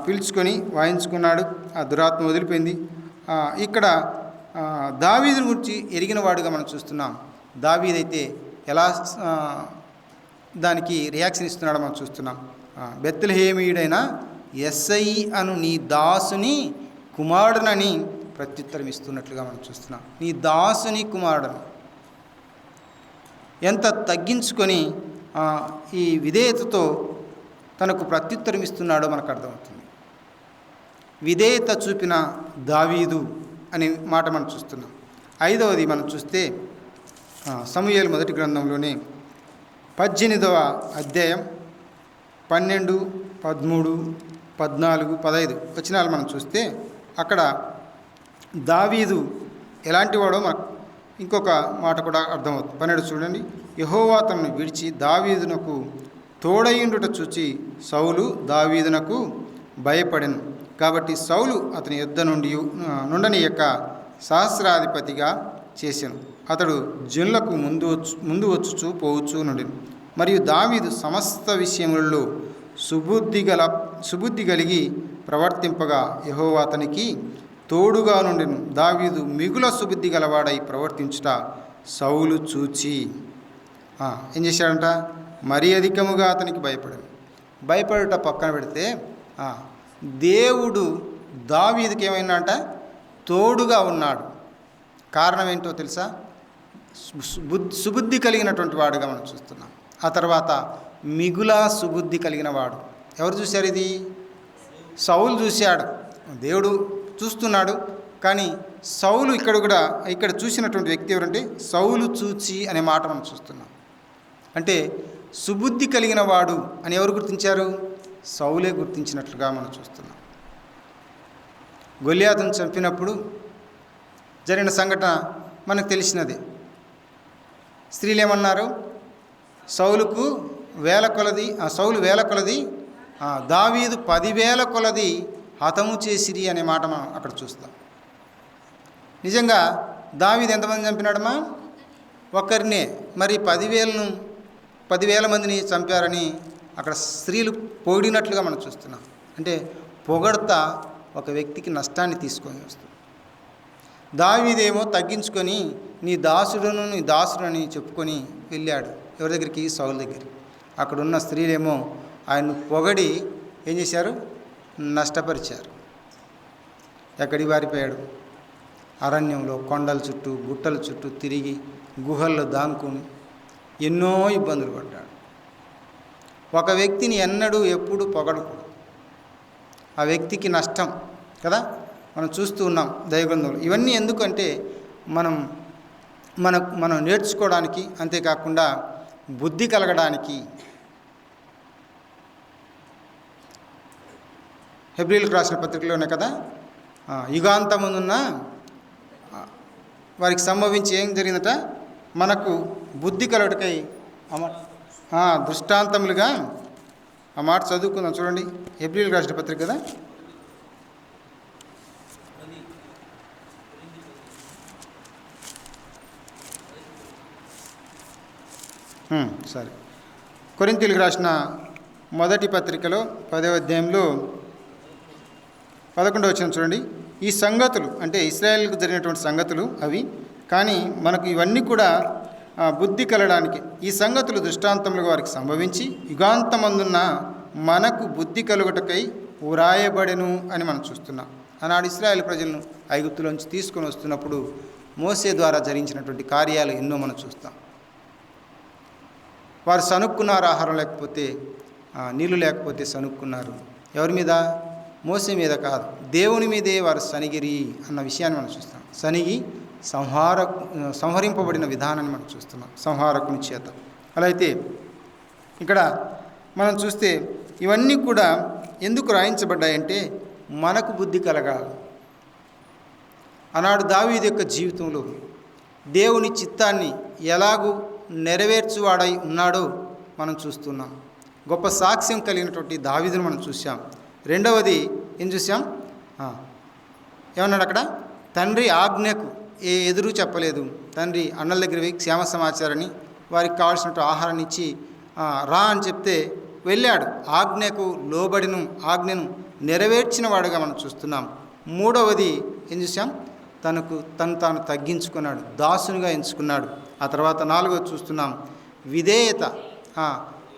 Speaker 1: పిలుచుకొని వాయించుకున్నాడు. ఆ దురాత్మ వదిలిపోయింది. ఇక్కడ దావీదుని గురించి ఎరిగిన వాడుగా మనం చూస్తున్నాం. దావీదైతే ఎలా దానికి రియాక్షన్ ఇస్తున్నాడో మనం చూస్తున్నాం. బెత్లెహేమీయుడైన యేసై అను నీ దాసుని కుమారుడనని ప్రత్యుత్తరం ఇస్తున్నట్లుగా మనం చూస్తున్నాం. నీ దాసుని కుమారుడను ఎంత తగ్గించుకొని ఈ విధేయతతో తనకు ప్రత్యుత్తరం ఇస్తున్నాడో మనకు అర్థమవుతుంది. విధేయత చూపిన దావీదు అనే మాట మనం చూస్తున్నాం. 5వది మనం చూస్తే సమూయేలు మొదటి గ్రంథంలోనే 18వ అధ్యాయం 12, 13, 14, 15 వచనాలు మనం చూస్తే అక్కడ దావీదు ఎలాంటి వాడో మనకు ఇంకొక మాట కూడా అర్థమవుతుంది. 12 చూడండి. యెహోవా తనను విడిచి దావీదునకు తోడయుండుట చూచి సౌలు దావీదునకు భయపడెను. కాబట్టి సౌలు అతని యుద్ధ నుండనియక సహస్రాధిపతిగా చేసెను. అతడు జనులకు ముందు వచ్చుచు పోవచ్చు నుండెను. మరియు దావీదు సమస్త విషయములలో సుబుద్ధి కలిగి ప్రవర్తింపగా యెహోవా అతనికి తోడుగా నుండెను. దావీదు మిగుల సుబుద్ధి గలవాడై ప్రవర్తించుట సౌలు చూచి ఏం చేశాడంట, మరీ అధికముగా అతనికి భయపడుట పక్కన పెడితే దేవుడు దావీదుకి ఏమైందంట, తోడుగా ఉన్నాడు. కారణం ఏంటో తెలుసా? సుబుద్ధి కలిగినటువంటి వాడుగా మనం చూస్తున్నాం. ఆ తర్వాత మిగుల సుబుద్ధి కలిగిన వాడు. ఎవరు చూశారు ఇది? సౌలు చూశాడు. దేవుడు చూస్తున్నాడు. కానీ సౌలు ఇక్కడ చూసినటువంటి వ్యక్తి ఎవరంటే సౌలు చూచి అనే మాట మనం చూస్తున్నాం. అంటే సుబుద్ధి కలిగిన వాడు అని ఎవరు గుర్తించారు? సౌలే గుర్తించినట్లుగా మనం చూస్తున్నాం. గొల్యాతును చంపినప్పుడు జరిగిన సంఘటన మనకు తెలిసినదే. స్త్రీలు ఏమన్నారు? సౌలు వేల కొలది దావీదు 10,000 కొలది హతము చేసిరి అనే మాట మనం అక్కడ చూస్తాం. నిజంగా దావీదు ఎంతమంది చంపినాడమ్మా? ఒకరినే. మరి 10,000 మందిని చంపారని అక్కడ స్త్రీలు పొగిడినట్లుగా మనం చూస్తున్నాం. అంటే పొగడ్త ఒక వ్యక్తికి నష్టాన్ని తీసుకొని వస్తుంది. దావీదేమో తగ్గించుకొని నీ దాసుడని చెప్పుకొని వెళ్ళాడు. ఎవరి దగ్గరికి? సౌలు దగ్గరికి. అక్కడున్న స్త్రీలేమో ఆయన్ను పొగడి ఏం చేశారు? నష్టపరిచారు. ఎక్కడికి వారిపోయాడు? అరణ్యంలో కొండల చుట్టూ గుట్టల చుట్టూ తిరిగి గుహల్లో దాంకుని ఎన్నో ఇబ్బందులు పడ్డాడు. ఒక వ్యక్తిని ఎప్పుడు పొగడకూడదు. ఆ వ్యక్తికి నష్టం కదా మనం చూస్తూ ఉన్నాం దైవగ్రంథంలో. ఇవన్నీ ఎందుకంటే మనం నేర్చుకోవడానికి, అంతేకాకుండా బుద్ధి కలగడానికి. హెబ్రీయులకు రాసిన పత్రికలోనే కదా యుగాంతమున్న వారికి సంభవించి ఏం జరిగిందట, మనకు బుద్ధి కలగటకై దృష్టాంతములుగా ఆ మాట చదువుకుందాం. చూడండి, హెబ్రీయులకు రాసిన పత్రిక కదా. సరే, కొరింథీయులకు రాసిన మొదటి పత్రికలో 10వ అధ్యాయంలో 11వ వచనం చూడండి. ఈ సంగతులు అంటే ఇశ్రాయేలుకు జరిగినటువంటి సంగతులు అవి, కానీ మనకు ఇవన్నీ కూడా బుద్ధి కలగడానికి ఈ సంగతులు దృష్టాంతములుగా వారికి సంభవించి యుగాంతమందున్న మనకు బుద్ధి కలుగుటకై వ్రాయబడెను అని మనం చూస్తున్నాం. ఆనాడు ఇశ్రాయేలు ప్రజలను ఐగుప్తులోంచి తీసుకొని వస్తున్నప్పుడు మోసే ద్వారా జరిగించినటువంటి కార్యాలు ఎన్నో మనం చూస్తాం. వారు సనుక్కున్నారు, ఆహారం లేకపోతే, నీళ్లు లేకపోతే సనుక్కున్నారు. ఎవరి మీద? మోసే మీద కాదు, దేవుని మీదే వారు సనిగిరి అన్న విషయాన్ని మనం చూస్తాం. సనిగి సంహరింపబడిన విధానాన్ని మనం చూస్తున్నాం, సంహారకుని చేత. అలా అయితే ఇక్కడ మనం చూస్తే ఇవన్నీ కూడా ఎందుకు రాయించబడ్డాయంటే మనకు బుద్ధి కలగాలి. ఆనాడు దావీదు యొక్క జీవితంలో దేవుని చిత్తాన్ని ఎలాగూ నెరవేర్చువాడై ఉన్నాడో మనం చూస్తున్నాం. గొప్ప సాక్ష్యం కలిగినటువంటి దావీదును మనం చూసాం. రెండవది ఏం చూసాం? ఏమన్నాడు అక్కడ? తండ్రి ఆజ్ఞకు ఎదురు చెప్పలేదు. తండ్రి అన్నల దగ్గర పోయి క్షేమ సమాచారాన్ని, వారికి కావాల్సినట్టు ఆహారాన్ని ఇచ్చి రా అని చెప్తే వెళ్ళాడు. ఆజ్ఞకు లోబడిను, ఆజ్ఞను నెరవేర్చిన వాడుగా మనం చూస్తున్నాం. మూడవది ఏం చూసాం? తను తాను తగ్గించుకున్నాడు, దాసునిగా ఎంచుకున్నాడు. ఆ తర్వాత నాలుగవది చూస్తున్నాం, విధేయత.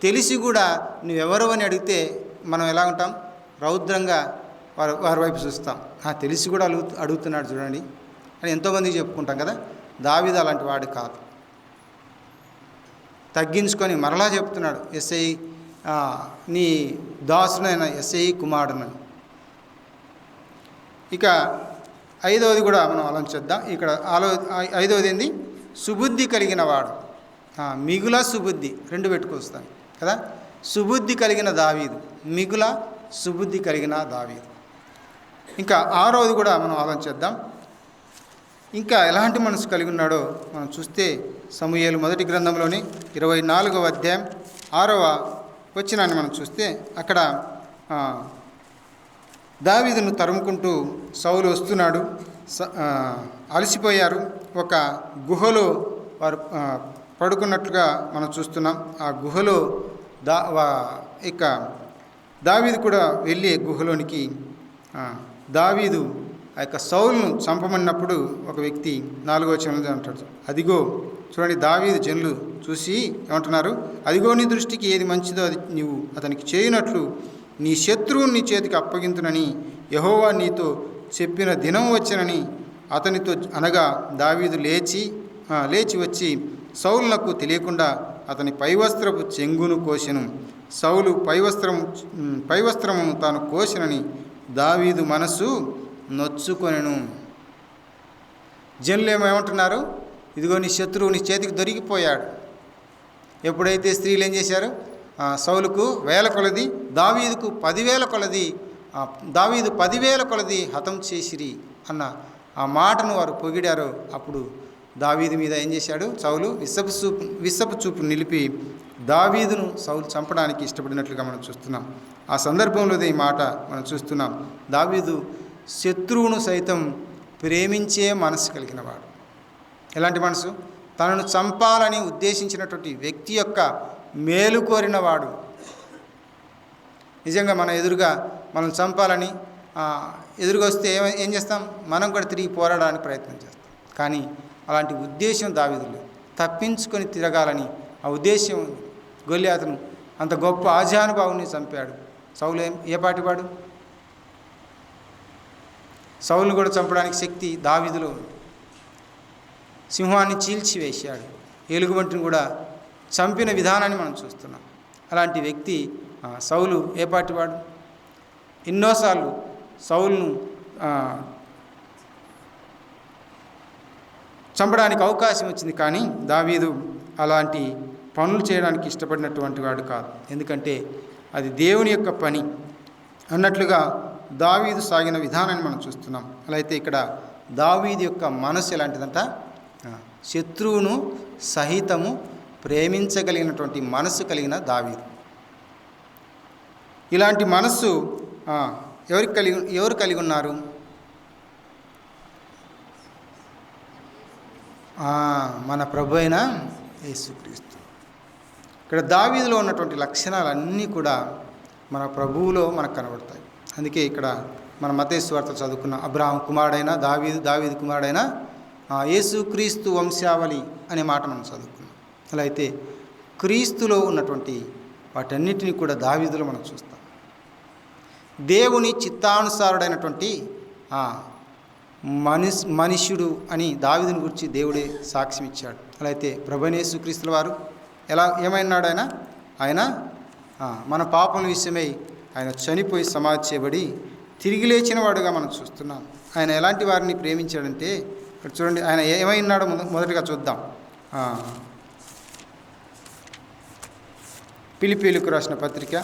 Speaker 1: తెలిసి కూడా నువ్వెవరు అని అడిగితే మనం ఎలా ఉంటాం? రౌద్రంగా వారి వైపు చూస్తాం. తెలిసి కూడా అడుగుతున్నాడు చూడండి అని ఎంతోమందికి చెప్పుకుంటాం కదా. దావీదు అలాంటి వాడు కాదు. తగ్గించుకొని మరలా చెప్తున్నాడు, ఎస్ఐ నీ దాసునైన ఎస్ఐ కుమారుడనని. ఇక ఐదవది కూడా మనం ఆలోచిద్దాం. ఇక్కడ ఐదవది ఏంది? సుబుద్ధి కలిగిన వాడు. మిగుల సుబుద్ధి రెండు పెట్టుకొస్తాను కదా. సుబుద్ధి కలిగిన దావీదు, మిగుల సుబుద్ధి కలిగిన దావీదు. ఇంకా ఆరవది కూడా మనం ఆలోచిద్దాం. ఇంకా ఎలాంటి మనసు కలిగి ఉన్నాడో మనం చూస్తే సమూయేలు మొదటి గ్రంథంలోని 24వ అధ్యాయం 6వ వచనాన్ని మనం చూస్తే అక్కడ దావీదును తరుముకుంటూ సౌలు వస్తున్నాడు. అలసిపోయారు. ఒక గుహలో వారు పడుకున్నట్లుగా మనం చూస్తున్నాం. ఆ గుహలో ఇక దావీదు కూడా వెళ్ళి గుహలోనికి దావీదు ఆ యొక్క సౌలును చంపమన్నప్పుడు ఒక వ్యక్తి 4వ వచనంలో అంటాడు, అదిగో చూడండి, దావీదు జనులు చూసి ఏమంటున్నారు? అదిగో నీ దృష్టికి ఏది మంచిదో అది నీవు అతనికి చేయనట్లు నీ శత్రువుని నీ చేతికి అప్పగింతునని యెహోవా నీతో చెప్పిన దినం వచ్చనని అతనితో అనగా దావీదు లేచి వచ్చి సౌలునకు తెలియకుండా అతని పైవస్త్రపు చెంగును కోసెను. సౌలు పైవస్త్రము తాను కోసెనని దావీదు మనసు నొచ్చుకొనెను. జనులు ఏమంటున్నారు? ఇదిగో నీ శత్రువు నీ చేతికి దొరికిపోయాడు. ఎప్పుడైతే స్త్రీలు ఏం చేశారు? సౌలుకు 1000 కొలది, దావీదుకు 10,000 కొలది, దావీదు 10,000 కొలది హతం చేసిరి అన్న ఆ మాటను వారు పొగిడారు. అప్పుడు దావీదు మీద ఏం చేశాడు? సౌలు విసపు చూపు నిలిపి దావీదును సౌలు చంపడానికి ఇష్టపడినట్లుగా మనం చూస్తున్నాం. ఆ సందర్భంలో ఈ మాట మనం చూస్తున్నాం. దావీదు శత్రువును సైతం ప్రేమించే మనసు కలిగిన వాడు. ఎలాంటి మనసు? తనను చంపాలని ఉద్దేశించినటువంటి వ్యక్తి యొక్క మేలు కోరినవాడు. నిజంగా మన ఎదురుగా మనం చంపాలని ఎదురుగా వస్తే ఏం చేస్తాం? మనం కూడా తిరిగి పోరాడడానికి ప్రయత్నం చేస్తాం. కానీ అలాంటి ఉద్దేశం దావీదులో తప్పించుకొని తిరగాలని ఆ ఉద్దేశం. గొల్యాతును అంత గొప్ప ఆజానుభావుని చంపాడు. సౌలు ఏ పాటివాడు? సౌలును కూడా చంపడానికి శక్తి దావీదులో ఉంది. సింహాన్ని చీల్చివేశాడు. ఎలుగుబంటిని కూడా చంపిన విధానాన్ని మనం చూస్తున్నాం. అలాంటి వ్యక్తి సౌలు ఏ పాటివాడు? ఎన్నోసార్లు సౌలును చంపడానికి అవకాశం వచ్చింది, కానీ దావీదు అలాంటి పనులు చేయడానికి ఇష్టపడినటువంటి వాడు కాదు. ఎందుకంటే అది దేవుని యొక్క పని అన్నట్లుగా దావీదు సాగిన విధానాన్ని మనం చూస్తున్నాం. అలా అయితే ఇక్కడ దావీదు యొక్క మనసు ఎలాంటిదంట? శత్రువును సహితము ప్రేమించగలిగినటువంటి మనసు కలిగిన దావీదు. ఇలాంటి మనస్సు ఎవరు కలిగి ఉన్నారు? మన ప్రభు అయిన యేసుక్రీస్తు. ఇక్కడ దావీదులో ఉన్నటువంటి లక్షణాలన్నీ కూడా మన ప్రభువులో మనకు కనబడతాయి. అందుకే ఇక్కడ మన మత్తయి సువార్త చదువుకున్న అబ్రాహాం కుమారుడైన దావీదు కుమారుడైన యేసుక్రీస్తు వంశావళి అనే మాట మనం చదువుకున్నాం. అలా అయితే క్రీస్తులో ఉన్నటువంటి వాటన్నిటిని కూడా దావీదులో మనం చూస్తాం. దేవుని చిత్తానుసారుడైనటువంటి మనుష్యుడు అని దావీదుని గురించి దేవుడే సాక్ష్యం ఇచ్చాడు. అలా అయితే ప్రభువైన యేసుక్రీస్తుల వారు ఏమైనాడు? ఆయన మన పాపల విషయమై ఆయన చనిపోయి సమాధి చేయబడి తిరిగి లేచిన వాడుగా మనం చూస్తున్నాం. ఆయన ఎలాంటి వారిని ప్రేమించాడంటే ఇక్కడ చూడండి ఆయన ఏమైనాడో మొదటిగా చూద్దాం. ఫిలిప్పీయులకు రాసిన పత్రిక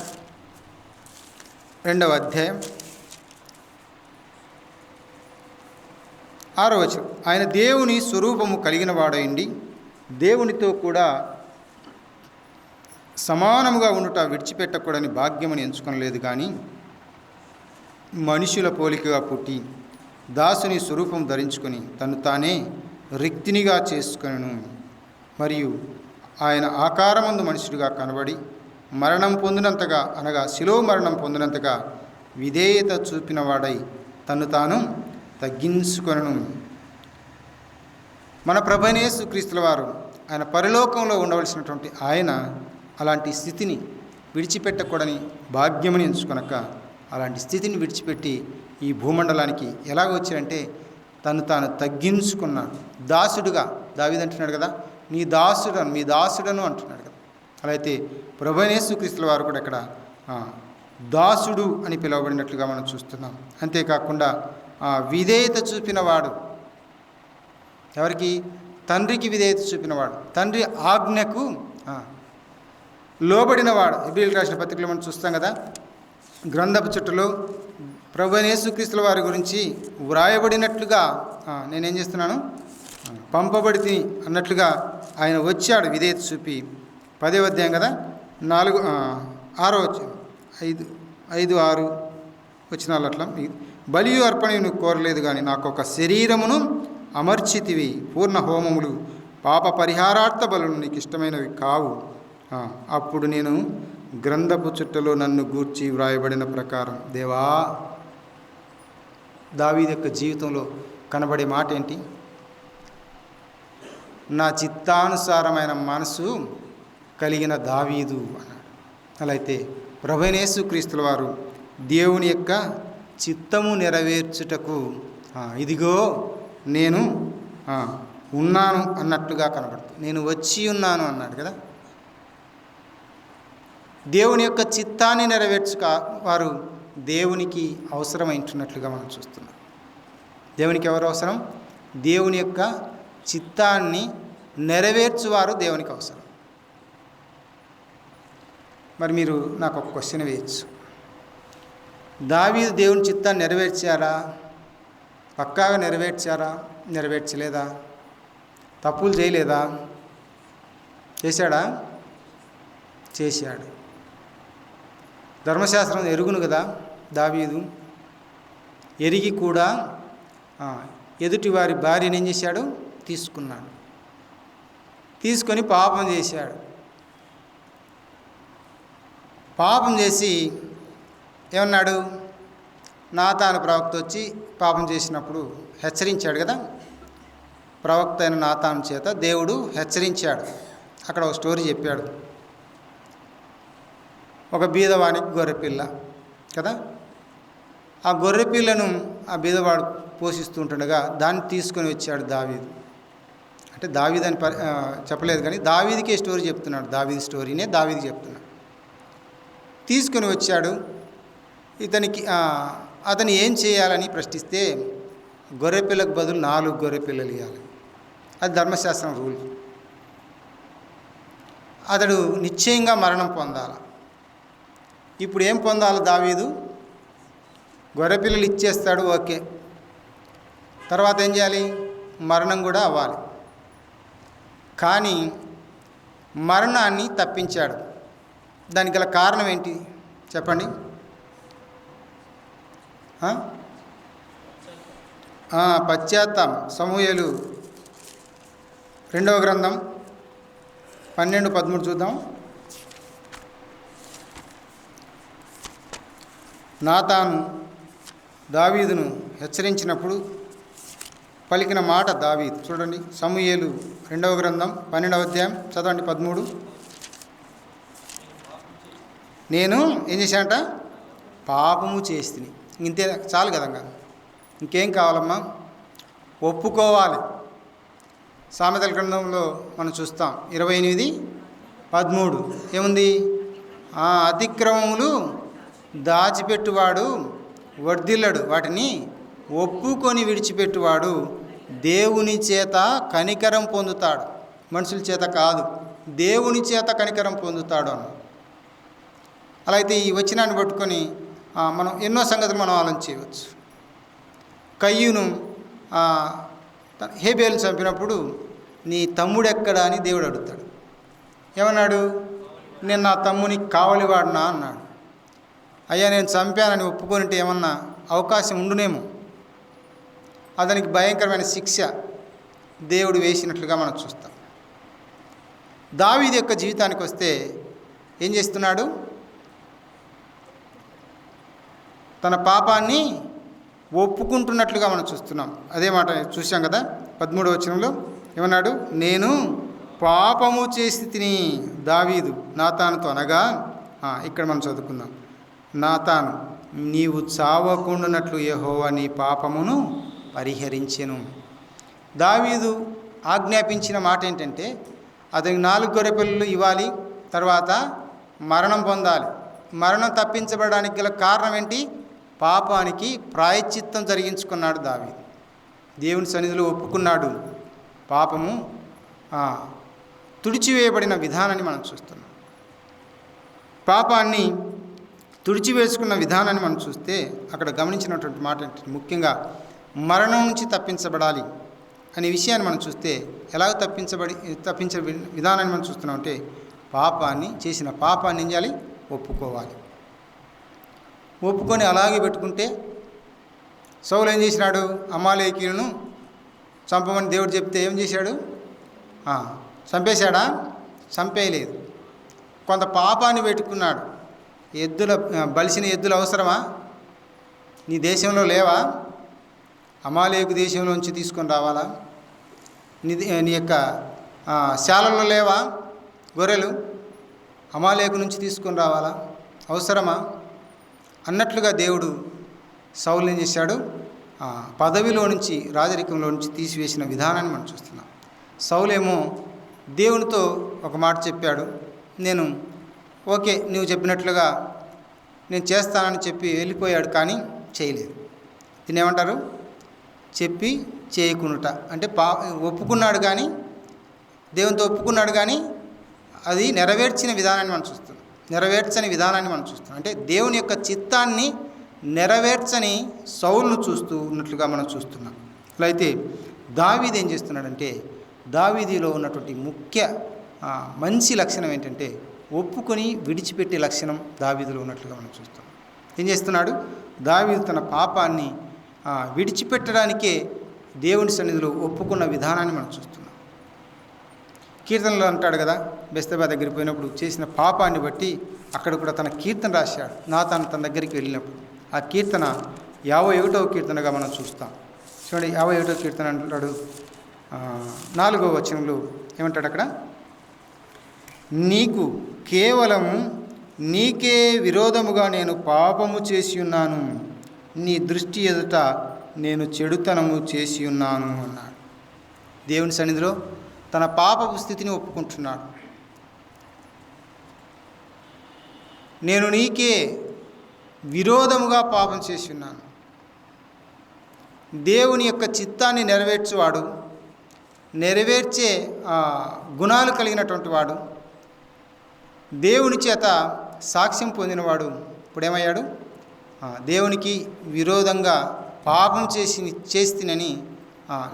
Speaker 1: 2వ అధ్యాయం 6వ వచనం. ఆయన దేవుని స్వరూపము కలిగిన వాడైండి దేవునితో కూడా సమానముగా ఉండుట విడిచిపెట్టకూడని భాగ్యమని ఎంచుకొనలేదు, కానీ మనుషుల పోలికగా పుట్టి దాసుని స్వరూపం ధరించుకొని తను తానే రిక్తినిగా చేసుకొనెను. మరియు ఆయన ఆకారమందు మనుషుడిగా కనబడి మరణం పొందినంతగా, అనగా శిలువ మరణం పొందినంతగా విధేయత చూపిన వాడై తను తాను తగ్గించుకొనెను. మన ప్రభువైన యేసుక్రీస్తుల వారు ఆయన పరలోకంలో ఉండవలసినటువంటి ఆయన అలాంటి స్థితిని విడిచిపెట్టకూడని భాగ్యమని ఎంచుకొనక అలాంటి స్థితిని విడిచిపెట్టి ఈ భూమండలానికి ఎలాగ వచ్చాడంటే తను తాను తగ్గించుకున్నాడు. దాసుడుగా దావీదు అంటున్నాడు కదా, మీ దాసుడను అంటున్నాడు కదా. అలా అయితే ప్రభువైన యేసుక్రీస్తుల వారు కూడా ఇక్కడ దాసుడు అని పిలువబడినట్లుగా మనం చూస్తున్నాం. అంతేకాకుండా విధేయత చూపినవాడు, ఎవరికి? తండ్రికి విధేయత చూపినవాడు, తండ్రి ఆజ్ఞకు లోబడినవాడు. హెబ్రీయులకు రాసిన పత్రికలో మనం చూస్తాం కదా, గ్రంథపు చుట్టలో ప్రభువైన యేసుక్రీస్తుల వారి గురించి వ్రాయబడినట్లుగా నేనేం చేస్తున్నాను, పంపబడి తిని అన్నట్లుగా ఆయన వచ్చాడు విధేయత చూపి. 10వ అధ్యాయం కదా, 6వ వచనం, 5-6 వచనాలు అట్లా. బలియు అర్పణ నువ్వు కోరలేదు, కానీ నాకు ఒక శరీరమును అమర్చితివి, పూర్ణ హోమములు పాప పరిహారార్థ బలులు నీకు ఇష్టమైనవి కావు. అప్పుడు నేను గ్రంథపు చుట్టలో నన్ను గూర్చి వ్రాయబడిన ప్రకారం. దేవా, దావీదు యొక్క జీవితంలో కనబడే మాట ఏంటి? నా చిత్తానుసారమైన మనసు కలిగిన దావీదు అన్నాడు. అలా అయితే ప్రభువైన యేసుక్రీస్తుల వారు దేవుని యొక్క చిత్తము నెరవేర్చుటకు ఇదిగో నేను ఉన్నాను అన్నట్లుగా కనబడుతుంది. నేను వచ్చి ఉన్నాను అన్నాడు కదా. దేవుని యొక్క చిత్తాన్ని నెరవేర్చుక వారు దేవునికి అవసరమైంటున్నట్లుగా మనం చూస్తున్నాం. దేవునికి ఎవరు అవసరం? దేవుని యొక్క చిత్తాన్ని నెరవేర్చువారు దేవునికి అవసరం. మరి మీరు నాకు ఒక క్వశ్చన్ వేయచ్చు, దావీదు దేవుని చిత్తాన్ని నెరవేర్చారా? పక్కాగా నెరవేర్చారా? నెరవేర్చలేదా? తప్పులు చేయలేదా? చేశాడా? చేశాడు. ధర్మశాస్త్రం ఎరుగును కదా దావీదు. ఎరిగి కూడా ఎదుటి వారి భార్యను ఏం చేశాడు? తీసుకున్నాడు. తీసుకొని పాపం చేశాడు. పాపం చేసి ఏమన్నాడు? నాతాను ప్రవక్త వచ్చి పాపం చేసినప్పుడు హెచ్చరించాడు కదా. ప్రవక్త అయిన నాతాను చేత దేవుడు హెచ్చరించాడు. అక్కడ ఒక స్టోరీ చెప్పాడు. ఒక బీదవానికి గొర్రెపిల్ల కదా, ఆ గొర్రెపిల్లను ఆ బీదవాడు పోషిస్తూ ఉంటుండగా దాన్ని తీసుకొని వచ్చాడు దావీదు. అంటే దావీదు అని చెప్పలేదు, కానీ దావీదుకే స్టోరీ చెప్తున్నాడు. దావీదు స్టోరీనే దావీదు చెప్తున్నాడు. తీసుకొని వచ్చాడు. అతను ఏం చేయాలని ప్రశ్నిస్తే గొర్రెపిల్లకు బదులు 4 గొర్రెపిల్లలు ఇవ్వాలి. అది ధర్మశాస్త్రం రూల్. అతడు నిశ్చయంగా మరణం పొందాలి. ఇప్పుడు ఏం పొందాలి దావీదు? గొర్రెపిల్లలు ఇచ్చేస్తాడు, ఓకే. తర్వాత ఏం చేయాలి? మరణం కూడా అవ్వాలి. కానీ మరణాన్ని తప్పించాడు. దానికి గల కారణం ఏంటి చెప్పండి? పశ్చాత్తాపం. సమూయేలు 2వ గ్రంథం 12-13 చూద్దాం. నాతాను దావీదును హెచ్చరించినప్పుడు పలికిన మాట దావీదు చూడండి. సమూయేలు 2వ గ్రంథం 12వ అధ్యాయం చదవండి 13. నేను ఏం చేశానంట? పాపము చేస్తిని. ఇంతే, చాలు కదంగా, ఇంకేం కావాలమ్మా? ఒప్పుకోవాలి. సామెతల గ్రంథంలో మనం చూస్తాం 28:13 ఏముంది? అతిక్రమములు దాచిపెట్టువాడు వర్ధిల్లడు, వాటిని ఒప్పుకొని విడిచిపెట్టువాడు దేవుని చేత కనికరం పొందుతాడు, మనుషుల చేత కాదు, దేవుని చేత కనికరం పొందుతాడు అన్న. అలా అయితే ఈ వచనాన్ని పట్టుకొని మనం ఎన్నో సంగతులు మనం ఆలోచన చేయవచ్చు. కయ్యూను హేబేలును చంపినప్పుడు నీ తమ్ముడు ఎక్కడా అని దేవుడు అడుగుతాడు. ఏమన్నాడు? నేను నా తమ్మునికి కావలివాడినా అన్నాడు. అయ్యా నేను చంపానని ఒప్పుకొనింటే ఏమన్నా అవకాశం ఉండునేమో. అతనికి భయంకరమైన శిక్ష దేవుడు వేసినట్లుగా మనం చూస్తాం. దావీదు యొక్క జీవితానికి వస్తే ఏం చేస్తున్నాడు? తన పాపాన్ని ఒప్పుకుంటున్నట్లుగా మనం చూస్తున్నాం. అదే మాట చూసాం కదా 13వ వచనంలో ఏమన్నాడు? నేను పాపము చేసి తిని దావీదు నాతానుతో అనగా, ఇక్కడ మనం చదువుకుందాం. నాతాను నీవు చావకుండునట్లు యెహోవా నీ పాపమును పరిహరించెను. దావీదు ఆజ్ఞాపించిన మాట ఏంటంటే అతనికి 4 గొర్రెపిల్లలు ఇవ్వాలి, తర్వాత మరణం పొందాలి. మరణం తప్పించబడడానికి గల కారణం ఏంటి? పాపానికి ప్రాయశ్చిత్తం జరిగించుకున్నాడు దావీదు. దేవుని సన్నిధిలో ఒప్పుకున్నాడు. పాపము తుడిచివేయబడిన విధానాన్ని మనం చూస్తున్నాం. పాపాన్ని తుడిచివేసుకున్న విధానాన్ని మనం చూస్తే అక్కడ గమనించినటువంటి మాట ఏంటంటే ముఖ్యంగా మరణం నుంచి తప్పించబడాలి అనే విషయాన్ని మనం చూస్తే ఎలా తప్పించే విధానాన్ని మనం చూస్తున్నాం అంటే చేసిన పాపాన్ని ఏం చేయాలి? ఒప్పుకోవాలి. ఒప్పుకొని అలాగే పెట్టుకుంటే సౌలు ఏం చేసినాడు? అమాలేకీయులను చంపమని దేవుడు చెప్తే ఏం చేశాడు? చంపేశాడా? చంపేయలేదు. కొంత పాపాన్ని పెట్టుకున్నాడు. బలిసిన ఎద్దులు అవసరమా? నీ దేశంలో లేవా? అమాలేకు దేశంలోంచి తీసుకొని రావాలా? నీ యొక్క శాలల్లో లేవా గొర్రెలు? అమాలేకు నుంచి తీసుకొని రావాలా? అవసరమా అన్నట్లుగా దేవుడు సౌలు ఏం చేశాడు? పదవిలో నుంచి, రాజరికంలో నుంచి తీసివేసిన విధానాన్ని మనం చూస్తున్నాం. సౌలేమో దేవునితో ఒక మాట చెప్పాడు. నేను ఓకే నువ్వు చెప్పినట్లుగా నేను చేస్తానని చెప్పి వెళ్ళిపోయాడు, కానీ చేయలేదు. దీన్ని ఏమంటారు? చెప్పి చేయకునుట. అంటే ఒప్పుకున్నాడు కానీ, దేవునితో ఒప్పుకున్నాడు కానీ అది నెరవేర్చిన విధానాన్ని మనం చూస్తున్నాం. నెరవేర్చని విధానాన్ని మనం చూస్తున్నాం. అంటే దేవుని యొక్క చిత్తాన్ని నెరవేర్చని సౌలును చూస్తూ ఉన్నట్లుగా మనం చూస్తున్నాం. అలా అయితే దావీదు ఏం చేస్తున్నాడంటే దావీదులో ఉన్నటువంటి ముఖ్య మంచి లక్షణం ఏంటంటే ఒప్పుకొని విడిచిపెట్టే లక్షణం దావీదులో ఉన్నట్లుగా మనం చూస్తాం. ఏం చేస్తున్నాడు? దావీదు తన పాపాన్ని విడిచిపెట్టడానికే దేవుని సన్నిధిలో ఒప్పుకున్న విధానాన్ని మనం చూస్తున్నాం. కీర్తనలో అంటాడు కదా, బెస్తబా దగ్గరికి పోయినప్పుడు చేసిన పాపాన్ని బట్టి అక్కడ కూడా తన కీర్తన రాశాడు. నాతాను తన దగ్గరికి వెళ్ళినప్పుడు ఆ కీర్తన 51వ కీర్తనగా మనం చూస్తాం. చూడండి 51వ కీర్తన అంటాడు 4వ వచనంలో ఏమంటాడు అక్కడ? నీకు కేవలము నీకే విరోధముగా నేను పాపము చేసి ఉన్నాను, నీ దృష్టి ఎదుట నేను చెడుతనము చేసి ఉన్నాను అన్నాడు. దేవుని సన్నిధిలో తన పాపపు స్థితిని ఒప్పుకుంటున్నాడు. నేను నీకే విరోధముగా పాపం చేసి ఉన్నాను. దేవుని యొక్క చిత్తాన్ని నెరవేర్చేవాడు, నెరవేర్చే గుణాలు కలిగినటువంటి వాడు, దేవుని చేత సాక్ష్యం పొందినవాడు ఇప్పుడేమయ్యాడు? దేవునికి విరోధంగా పాపం చేసినని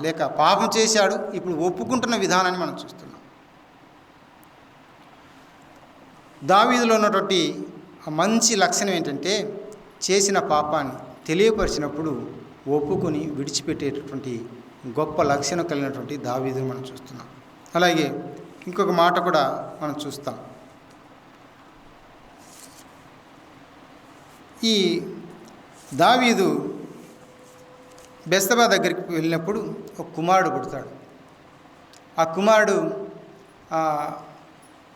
Speaker 1: లేక పాపం చేశాడు, ఇప్పుడు ఒప్పుకుంటున్న విధానాన్ని మనం చూస్తున్నాం. దావీదులో ఉన్నటువంటి మంచి లక్షణం ఏంటంటే చేసిన పాపాన్ని తెలియపరిచినప్పుడు ఒప్పుకొని విడిచిపెట్టేటటువంటి గొప్ప లక్షణం కలిగినటువంటి దావీదును మనం చూస్తున్నాం. అలాగే ఇంకొక మాట కూడా మనం చూస్తాం. ఈ దావీదు బెస్తబా దగ్గరికి వెళ్ళినప్పుడు ఒక కుమారుడు పుడతాడు. ఆ కుమారుడు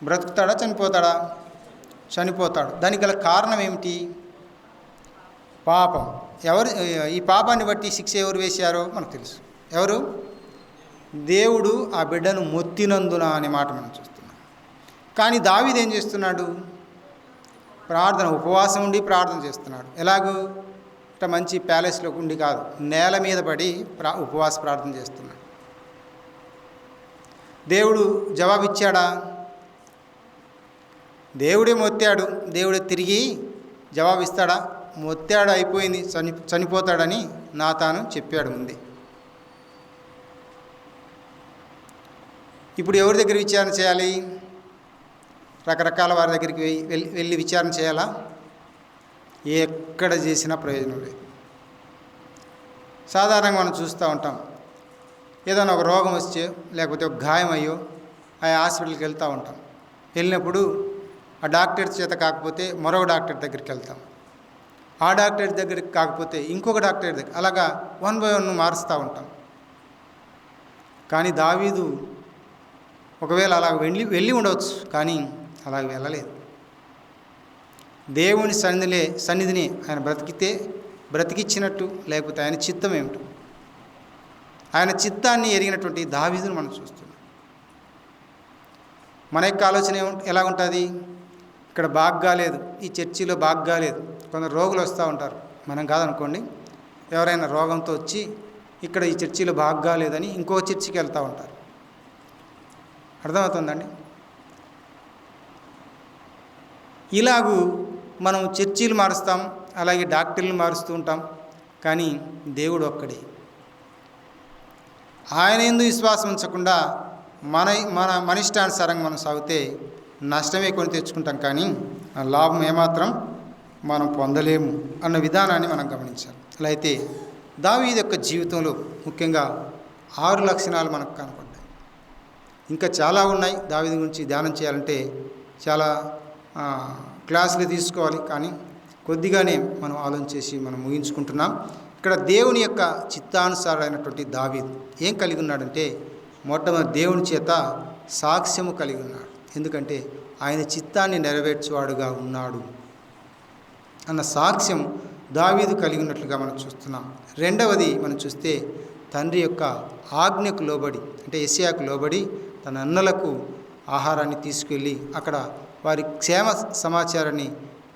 Speaker 1: బ్రతుకుతాడా చనిపోతాడా? చనిపోతాడు. దానికి గల కారణం ఏమిటి? పాపం. ఈ పాపాన్ని బట్టి శిక్ష ఎవరు వేశారో మనకు తెలుసు. ఎవరు? దేవుడు ఆ బిడ్డను మొత్తినందున అనే మాట మనం చూస్తున్నాం. కానీ దావీదు ఏం చేస్తున్నాడు? ఉపవాసం ఉండి ప్రార్థన చేస్తున్నాడు. ఎలాగూ? ఇట్లా మంచి ప్యాలెస్లో ఉండి కాదు, నేల మీద పడి ఉపవాస ప్రార్థన చేస్తున్నాడు. దేవుడు జవాబిచ్చాడా? దేవుడే మొత్తాడు, దేవుడే తిరిగి జవాబిస్తాడా? మొత్తాడు, అయిపోయింది, చనిపోతాడని నాతాను చెప్పాడు ముందే. ఇప్పుడు ఎవరి దగ్గర విచారణ చేయాలి? రకరకాల వారి దగ్గరికి వెళ్ళి విచారణ చేయాలా? ఎక్కడ చేసినా ప్రయోజనం లేదు. సాధారణంగా మనం చూస్తూ ఉంటాం, ఏదైనా ఒక రోగం వచ్చే లేకపోతే ఒక గాయం అయ్యో ఆ హాస్పిటల్కి వెళ్తూ ఉంటాం. వెళ్ళినప్పుడు ఆ డాక్టర్ చేత కాకపోతే మరొక డాక్టర్ దగ్గరికి వెళ్తాం, ఆ డాక్టర్ దగ్గరికి కాకపోతే ఇంకొక డాక్టర్ దగ్గర, అలాగా 1 by 1 మారుస్తూ ఉంటాం. కానీ దావీదు ఒకవేళ అలా వెళ్ళి ఉండవచ్చు, కానీ అలాగ వెళ్ళలేదు. దేవుని సన్నిధిని ఆయన బ్రతికిచ్చినట్టు, లేకపోతే ఆయన చిత్తం ఏమిటో, ఆయన చిత్తాన్ని ఎరిగినటువంటి దావీదును మనం చూస్తున్నాం. మన యొక్క ఆలోచన ఎలా ఉంటుంది? ఇక్కడ బాగ్గాలేదు, ఈ చర్చిలో బాగ్గాలేదు, కొందరు రోగులు వస్తూ ఉంటారు. మనం కాదనుకోండి, ఎవరైనా రోగంతో వచ్చి ఇక్కడ ఈ చర్చిలో బాగ్గాలేదని ఇంకో చర్చికి వెళ్తూ ఉంటారు. అర్థమవుతుందండి? ఇలాగూ మనం చర్చీలు మారుస్తాం, అలాగే డాక్టర్లు మారుస్తూ ఉంటాం. కానీ దేవుడు ఒక్కడే. ఆయన యందు విశ్వాసం ఉంచకుండా మన ఇష్టానుసారంగా మనం సాగితే నష్టమే కొని తెచ్చుకుంటాం, కానీ లాభం ఏమాత్రం మనం పొందలేము అన్న విధానాన్ని మనం గమనించాలి. అలా అయితే దావీదు యొక్క జీవితంలో ముఖ్యంగా 6 లక్షణాలు మనకు కనపడ్డాయి. ఇంకా చాలా ఉన్నాయి. దావీదు గురించి ధ్యానం చేయాలంటే చాలా క్లాసులు తీసుకోవాలి, కానీ కొద్దిగానే మనం ఆలోచన చేసి మనం ముగించుకుంటున్నాం. ఇక్కడ దేవుని యొక్క చిత్తానుసారైనటువంటి దావీదు ఏం కలిగి ఉన్నాడంటే, మొట్టమొదటి దేవుని చేత సాక్ష్యము కలిగి ఉన్నాడు. ఎందుకంటే ఆయన చిత్తాన్ని నెరవేర్చేవాడుగా ఉన్నాడు అన్న సాక్ష్యం దావీదు కలిగి ఉన్నట్లుగా మనం చూస్తున్నాం. రెండవది మనం చూస్తే తండ్రి యొక్క ఆజ్ఞకు లోబడి, అంటే యెషయాకు లోబడి తన అన్నలకు ఆహారాన్ని తీసుకెళ్ళి అక్కడ వారి క్షేమ సమాచారాన్ని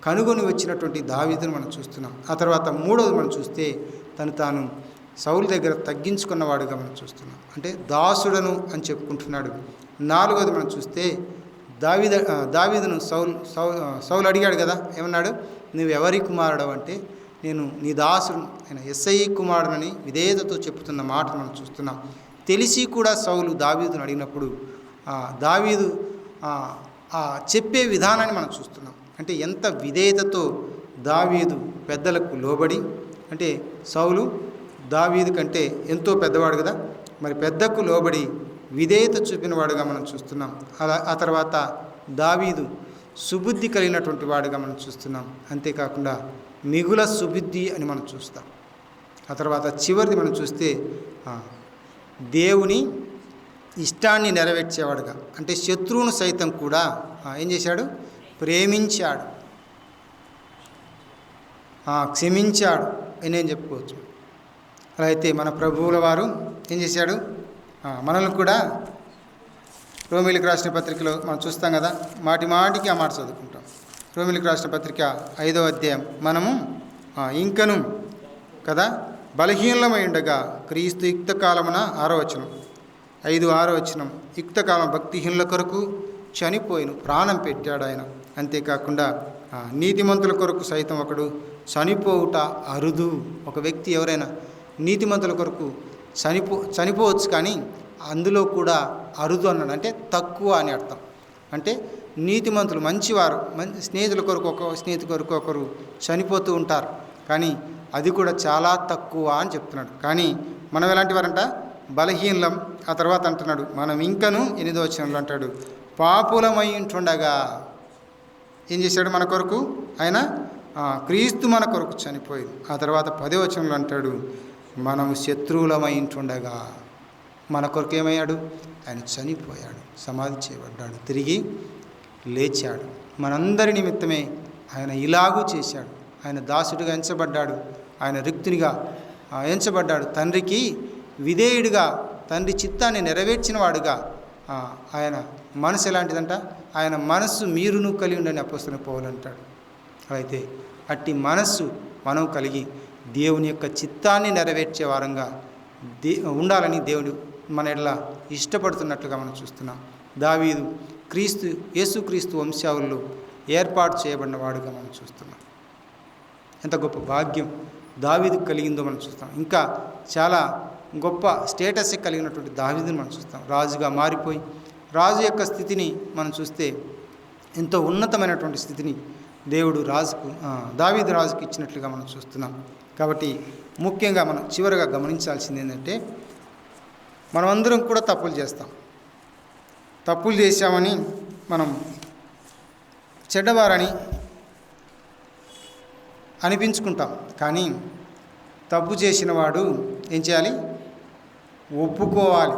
Speaker 1: కనుగొని వచ్చినటువంటి దావీదును మనం చూస్తున్నాం. ఆ తర్వాత మూడవది మనం చూస్తే తాను సౌలు దగ్గర తగ్గించుకున్నవాడుగా మనం చూస్తున్నాం, అంటే దాసుడను అని చెప్పుకుంటున్నాడు. నాలుగవది మనం చూస్తే దావీదును సౌలు అడిగాడు కదా, ఏమన్నాడు? నువ్వు ఎవరి కుమారుడు అంటే, నేను నీ దాసుడు ఆయన యెష్షయి కుమారుడని విధేయతతో చెప్తున్న మాట మనం చూస్తున్నాం. తెలిసి కూడా సౌలు దావీదును అడిగినప్పుడు దావీదు చెప్పే విధానాన్ని మనం చూస్తున్నాం. అంటే ఎంత విధేయతతో దావీదు పెద్దలకు లోబడి, అంటే సౌలు దావీదు కంటే ఎంతో పెద్దవాడు కదా, మరి పెద్దకు లోబడి విధేయత చూపినవాడుగా మనం చూస్తున్నాం. ఆ తర్వాత దావీదు సుబుద్ధి కలిగినటువంటి వాడుగా మనం చూస్తున్నాం. అంతేకాకుండా మిగుల సుబుద్ధి అని మనం చూస్తాం. ఆ తర్వాత చివరిది మనం చూస్తే దేవుని ఇష్టాన్ని నెరవేర్చేవాడుగా, అంటే శత్రువును సైతం కూడా ఏం చేశాడు? ప్రేమించాడు, క్షమించాడు అని నేను చెప్పుకోవచ్చు. అలా అయితే మన ప్రభువుల వారు ఏం చేశాడు? మనల్ని కూడా రోమీలకు రాసిన పత్రికలో మనం చూస్తాం కదా, మాటికి ఆ మాట చదువుకుంటాం. రోమీలకు రాసిన పత్రిక 5వ అధ్యాయం, మనము ఇంకను కదా బలహీనమై ఉండగా క్రీస్తు యుక్తకాలమున 6వ వచనం, 5:6 వచనం, యుక్తకాలం భక్తిహీనుల కొరకు చనిపోయిను, ప్రాణం పెట్టాడు ఆయన. అంతేకాకుండా నీతిమంతుల కొరకు సైతం ఒకడు చనిపోవుట అరుదు. ఒక వ్యక్తి ఎవరైనా నీతిమంతుల కొరకు చనిపోవచ్చు, కానీ అందులో కూడా అరుదు అన్నాడు, అంటే తక్కువ అని అర్థం. అంటే నీతిమంతులు మంచివారు, స్నేహితుల కొరకు స్నేహితుల కొరకు ఒకరు చనిపోతూ ఉంటారు, కానీ అది కూడా చాలా తక్కువ అని చెప్తున్నాడు. కానీ మనం ఎలాంటి వారంట? బలహీనం. ఆ తర్వాత అంటున్నాడు, మనం ఇంకను 8వ వచనంలో అంటాడు, పాపులమై ఉంటుండగా ఏం చేశాడు మన కొరకు? ఆయన క్రీస్తు మన కొరకు చనిపోయింది. ఆ తర్వాత 10వ వచనంలో అంటాడు, మనము శత్రువులమై ఉంటుండగా మన కొరకు ఏమయ్యాడు? ఆయన చనిపోయాడు, సమాధి చేయబడ్డాడు, తిరిగి లేచాడు. మనందరి నిమిత్తమే ఆయన ఇలాగూ చేశాడు. ఆయన దాసుడిగా ఎంచబడ్డాడు, ఆయన రిక్తునిగా ఎంచబడ్డాడు, తండ్రికి విధేయుడిగా, తండ్రి చిత్తాన్ని నెరవేర్చిన వాడుగా. ఆయన మనసు ఎలాంటిదంట? ఆయన మనస్సు మీరును కలిగి ఉండని అపోస్తలుడైన పౌలు అంటాడు. అయితే అట్టి మనస్సు మనం కలిగి దేవుని యొక్క చిత్తాన్ని నెరవేర్చే వారంగా ఉండాలని దేవుడు మన ఎడల ఇష్టపడుతున్నట్లుగా మనం చూస్తున్నాం. దావీదు యేసుక్రీస్తు వంశావళిలో ఏర్పాటు చేయబడిన వాడుగా మనం చూస్తున్నాం. ఎంత గొప్ప భాగ్యం దావీదుకు కలిగిందో మనం చూస్తాం. ఇంకా చాలా గొప్ప స్టేటస్ కలిగినటువంటి దావీదుని మనం చూస్తాం. రాజుగా మారిపోయి రాజు యొక్క స్థితిని మనం చూస్తే ఎంతో ఉన్నతమైనటువంటి స్థితిని దేవుడు దావీదు రాజుకు ఇచ్చినట్లుగా మనం చూస్తున్నాం. కాబట్టి ముఖ్యంగా మనం చివరగా గమనించాల్సింది ఏంటంటే, మనమందరం కూడా తప్పులు చేస్తాం. తప్పులు చేశామని మనం చెడ్డవారని అనిపించుకుంటాం. కానీ తప్పు చేసిన వాడు ఏం చేయాలి? ఒప్పుకోవాలి.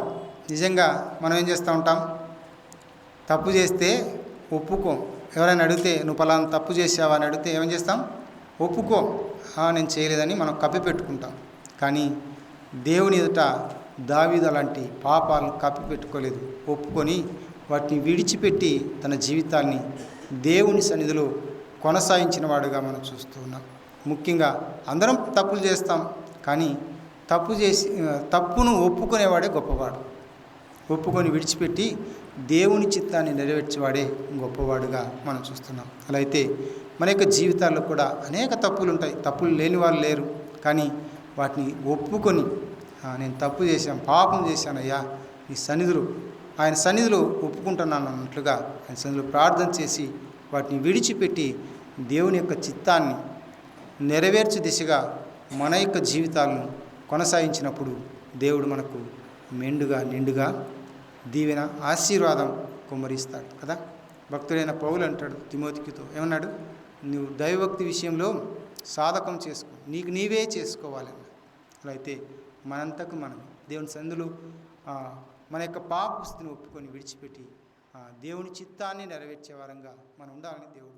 Speaker 1: నిజంగా మనం ఏం చేస్తూ ఉంటాం? తప్పు చేస్తే ఒప్పుకోం. ఎవరైనా అడిగితే నువ్వు పలానా తప్పు చేసావా అని అడిగితే ఏమేం చేస్తాం? ఒప్పుకో, నేను చేయలేదని మనం కప్పిపెట్టుకుంటాం. కానీ దేవుని ఎదుట దావీదు అలాంటి పాపాలను కప్పిపెట్టుకోలేదు. ఒప్పుకొని వాటిని విడిచిపెట్టి తన జీవితాన్ని దేవుని సన్నిధిలో కొనసాగించిన వాడుగా మనం చూస్తూ ఉన్నాం. ముఖ్యంగా అందరం తప్పులు చేస్తాం, కానీ తప్పును ఒప్పుకునేవాడే గొప్పవాడు. ఒప్పుకొని విడిచిపెట్టి దేవుని చిత్తాన్ని నెరవేర్చేవాడే గొప్పవాడుగా మనం చూస్తున్నాం. అలా అయితే మన యొక్క జీవితాల్లో కూడా అనేక తప్పులు ఉంటాయి. తప్పులు లేని వాళ్ళు లేరు. కానీ వాటిని ఒప్పుకొని నేను తప్పు చేశాను, పాపం చేశానయ్యా, ఆయన సన్నిధిలో ఒప్పుకుంటున్నాను అన్నట్లుగా ఆయన సన్నిధిలో ప్రార్థన చేసి వాటిని విడిచిపెట్టి దేవుని యొక్క చిత్తాన్ని నెరవేర్చే దిశగా మన యొక్క జీవితాలను కొనసాగించినప్పుడు దేవుడు మనకు మెండుగా నిండుగా దీవెన ఆశీర్వాదం కుమ్మరిస్తాడు కదా. భక్తుడైన పౌలు అంటాడు తిమోతితో, ఏమన్నాడు? నువ్వు దైవభక్తి విషయంలో సాధకం చేసుకో, నీకు నీవే చేసుకోవాలని. అలా అయితే మనంతకు మనం దేవుని సన్నిధిలో మన యొక్క పాప స్థితిని ఒప్పుకొని విడిచిపెట్టి దేవుని చిత్తాన్ని నెరవేర్చే వారంగా మనం ఉండాలని దేవుడు